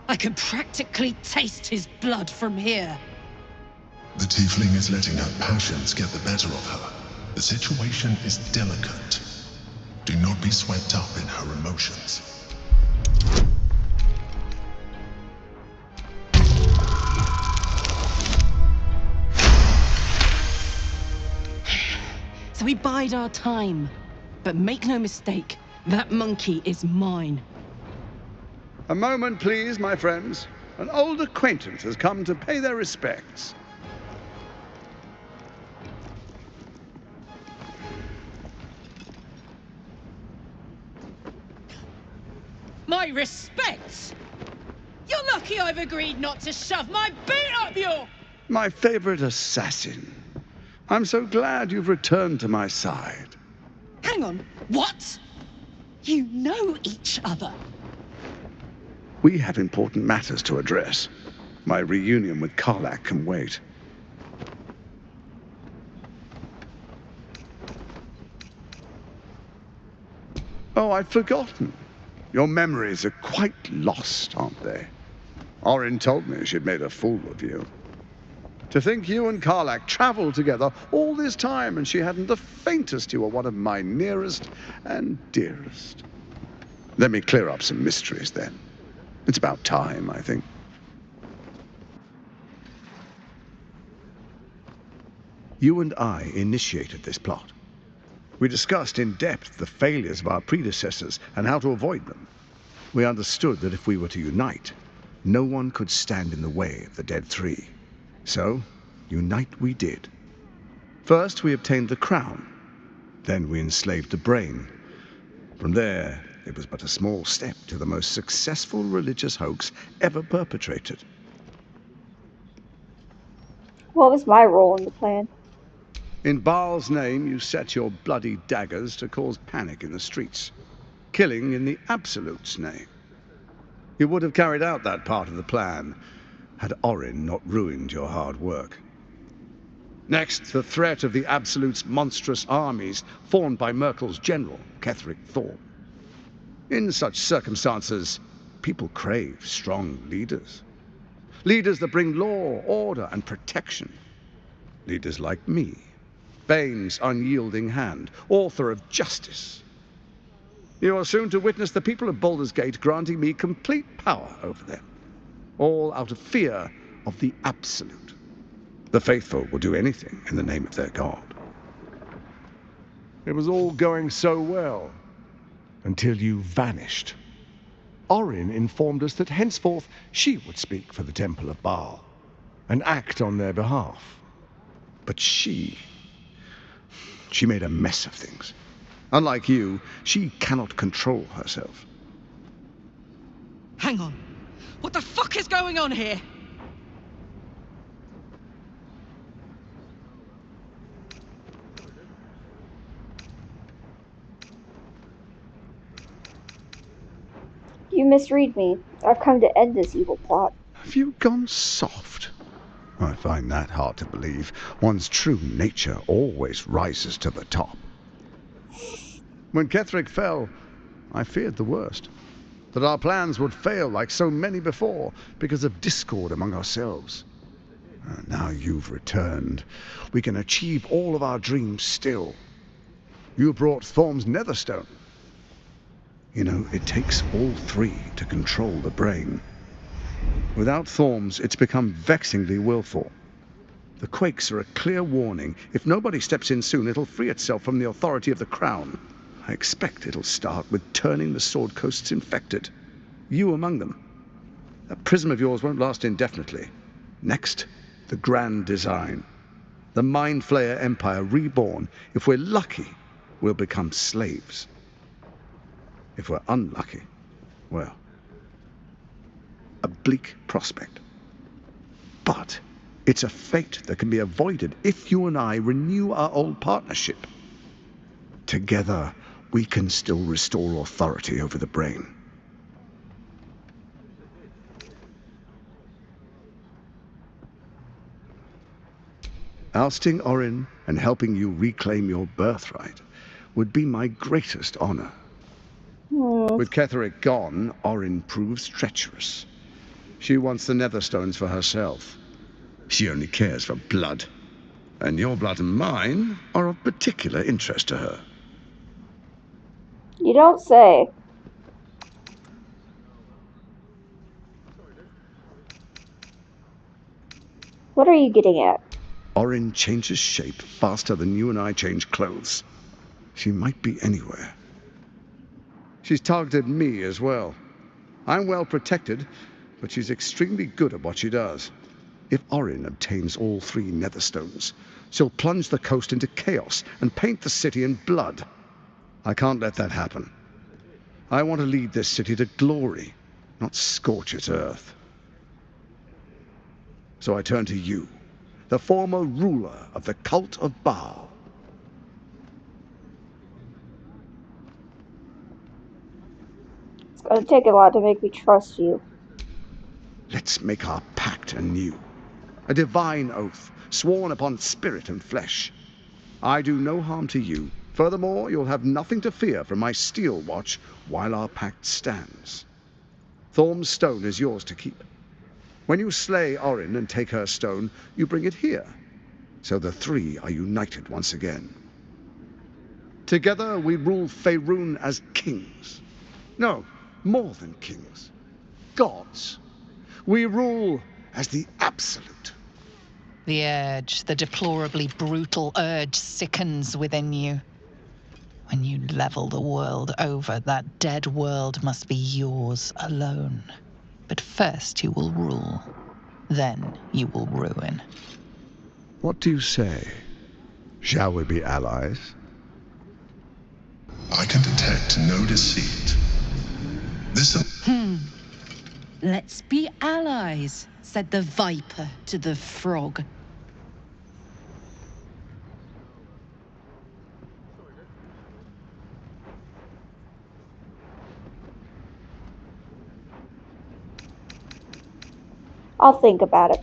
I can practically taste his blood from here. The tiefling is letting her passions get the better of her. The situation is delicate. Do not be swept up in her emotions. So we bide our time. But make no mistake, that monkey is mine. A moment, please, my friends. An old acquaintance has come to pay their respects. My respects? You're lucky I've agreed not to shove my boot up your... My favorite assassin. I'm so glad you've returned to my side. Hang on, what? You know each other. We have important matters to address. My reunion with Karlach can wait. Oh, I'd forgotten. Your memories are quite lost, aren't they? Orin told me she'd made a fool of you. To think you and Karlach traveled together all this time and she hadn't the faintest you were one of my nearest and dearest. Let me clear up some mysteries then. It's about time, I think. You and I initiated this plot. We discussed in depth the failures of our predecessors and how to avoid them. We understood that if we were to unite, no one could stand in the way of the Dead Three. So, unite we did. First, we obtained the crown. Then we enslaved the brain. From there, it was but a small step to the most successful religious hoax ever perpetrated. What was my role in the plan? In Baal's name, you set your bloody daggers to cause panic in the streets, killing in the Absolute's name. You would have carried out that part of the plan had Orin not ruined your hard work. Next, the threat of the Absolute's monstrous armies formed by Merkel's general, Ketheric Thorm. In such circumstances, people crave strong leaders. Leaders that bring law, order, and protection. Leaders like me, Bane's unyielding hand, author of justice. You are soon to witness the people of Baldur's Gate granting me complete power over them, all out of fear of the Absolute. The faithful will do anything in the name of their god. It was all going so well, until you vanished. Orin informed us that henceforth she would speak for the Temple of Baal, and act on their behalf. But she made a mess of things. Unlike you, she cannot control herself. Hang on. What the fuck is going on here? You misread me. I've come to end this evil plot. Have you gone soft? I find that hard to believe. One's true nature always rises to the top. When Ketheric fell, I feared the worst. That our plans would fail like so many before because of discord among ourselves. Now you've returned. We can achieve all of our dreams still. You brought Thorm's Netherstone. You know, it takes all three to control the brain. Without Thorm's, it's become vexingly willful. The quakes are a clear warning. If nobody steps in soon, it'll free itself from the authority of the Crown. I expect it'll start with turning the Sword Coasts infected. You among them. That prism of yours won't last indefinitely. Next, the grand design. The Mind Flayer Empire reborn. If we're lucky, we'll become slaves. If we're unlucky, well, a bleak prospect. But it's a fate that can be avoided if you and I renew our old partnership. Together, we can still restore authority over the brain. Ousting Orin and helping you reclaim your birthright would be my greatest honor. With Ketheric gone, Orin proves treacherous. She wants the Netherstones for herself. She only cares for blood. And your blood and mine are of particular interest to her. You don't say. What are you getting at? Orin changes shape faster than you and I change clothes. She might be anywhere. She's targeted me as well. I'm well protected, but she's extremely good at what she does. If Orin obtains all three Netherstones, she'll plunge the coast into chaos and paint the city in blood. I can't let that happen. I want to lead this city to glory, not scorch its earth. So I turn to you, the former ruler of the cult of Baal. gonna take a lot to make me trust you. Let's make our pact anew. A divine oath, sworn upon spirit and flesh. I do no harm to you. Furthermore, you'll have nothing to fear from my steel watch while our pact stands. Thorm's stone is yours to keep. When you slay Orin and take her stone, you bring it here, so the three are united once again. Together we rule Faerun as kings. No, more than kings. Gods. We rule as the Absolute. The urge, the deplorably brutal urge, sickens within you. When you level the world over, that dead world must be yours alone. But first you will rule. Then you will ruin. What do you say? Shall we be allies? I can detect no deceit. Let's be allies, said the viper to the frog. I'll think about it.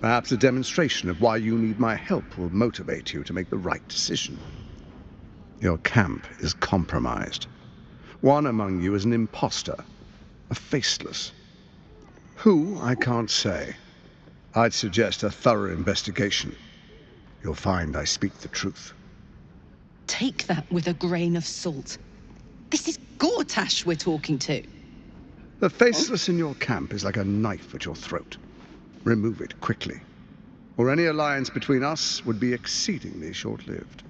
Perhaps a demonstration of why you need my help will motivate you to make the right decision. Your camp is compromised. One among you is an imposter, a faceless. Who, I can't say. I'd suggest a thorough investigation. You'll find I speak the truth. Take that with a grain of salt. This is Gortash we're talking to. The faceless in your camp is like a knife at your throat. Remove it quickly, or any alliance between us would be exceedingly short-lived.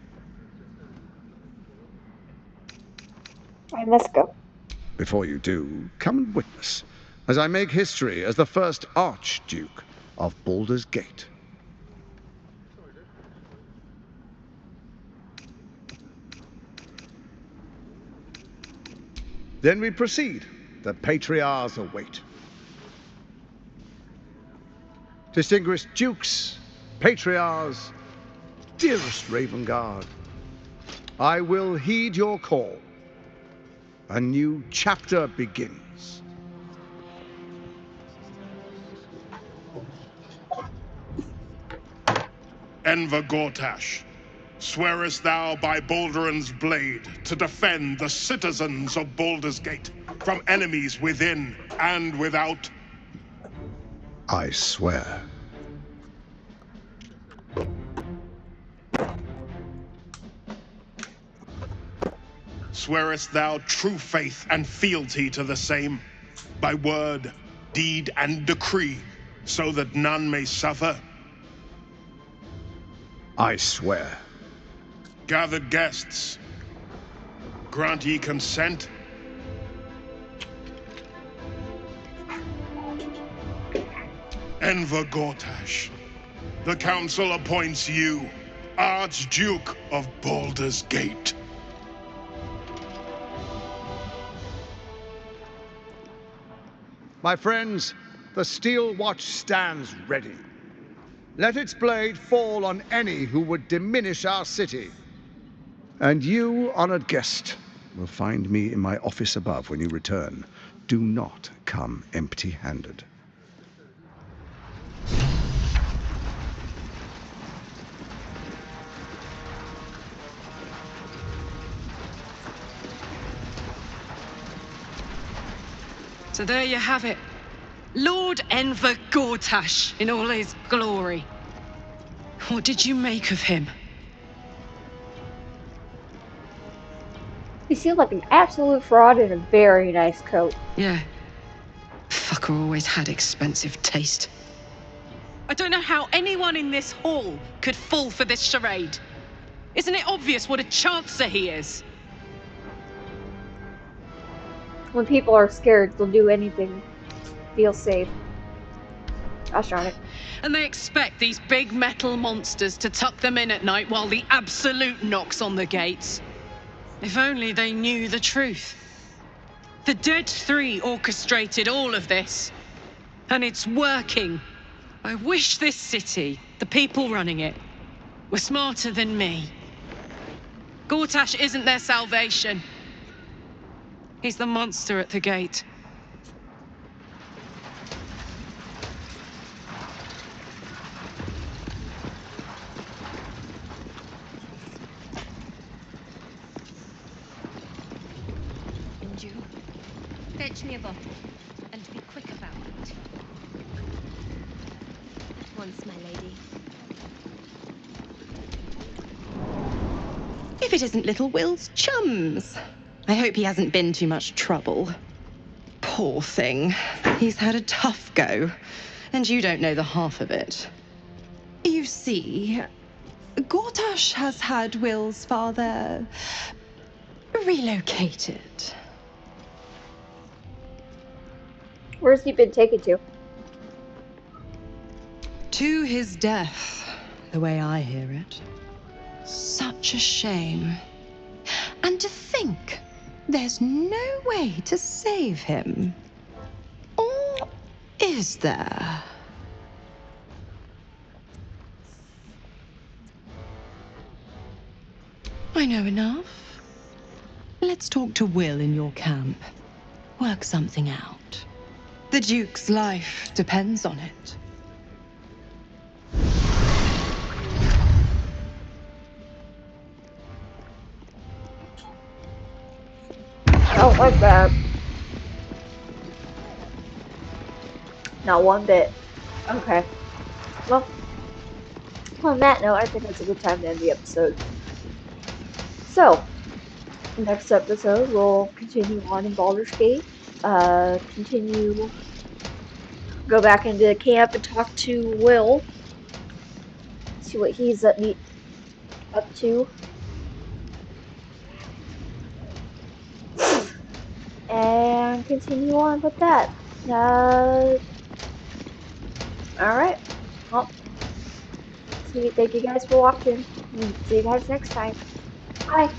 I must go. Before you do, come and witness, as I make history as the first Archduke of Baldur's Gate. Then we proceed. The Patriarchs await. Distinguished Dukes, Patriarchs, dearest Ravengard, I will heed your call. A new chapter begins. Enver Gortash, swearest thou by Balduran's blade to defend the citizens of Baldur's Gate from enemies within and without? I swear. Swearest thou true faith and fealty to the same, by word, deed, and decree, so that none may suffer? I swear. Gathered guests, grant ye consent? Enver Gortash, the council appoints you Archduke of Baldur's Gate. My friends, the steel watch stands ready. Let its blade fall on any who would diminish our city. And you, honored guest, will find me in my office above when you return. Do not come empty-handed. So there you have it. Lord Enver Gortash in all his glory. What did you make of him? He seemed like an absolute fraud in a very nice coat. Yeah. Fucker always had expensive taste. I don't know how anyone in this hall could fall for this charade. Isn't it obvious what a chancer he is? When people are scared, they'll do anything to feel safe. Gosh darn it. And they expect these big metal monsters to tuck them in at night while the Absolute knocks on the gates. If only they knew the truth. The Dead Three orchestrated all of this. And it's working. I wish this city, the people running it, were smarter than me. Gortash isn't their salvation. He's the monster at the gate. And you, fetch me a bottle, and be quick about it. At once, my lady. If it isn't little Will's chums. I hope he hasn't been too much trouble. Poor thing. He's had a tough go, and you don't know the half of it. You see, Gortash has had Will's father relocated. Where's he been taken to? To his death, the way I hear it. Such a shame. And to think there's no way to save him. Or is there? I know enough. Let's talk to Will in your camp. Work something out. The Duke's life depends on it. I don't like that. Not one bit. Okay. Well, on that note, I think that's a good time to end the episode. So, next episode, we'll continue on in Baldur's Gate. Continue, go back into the camp and talk to Will. See what he's up to. And continue on with that. Alright. Well, thank you guys for watching. See you guys next time. Bye.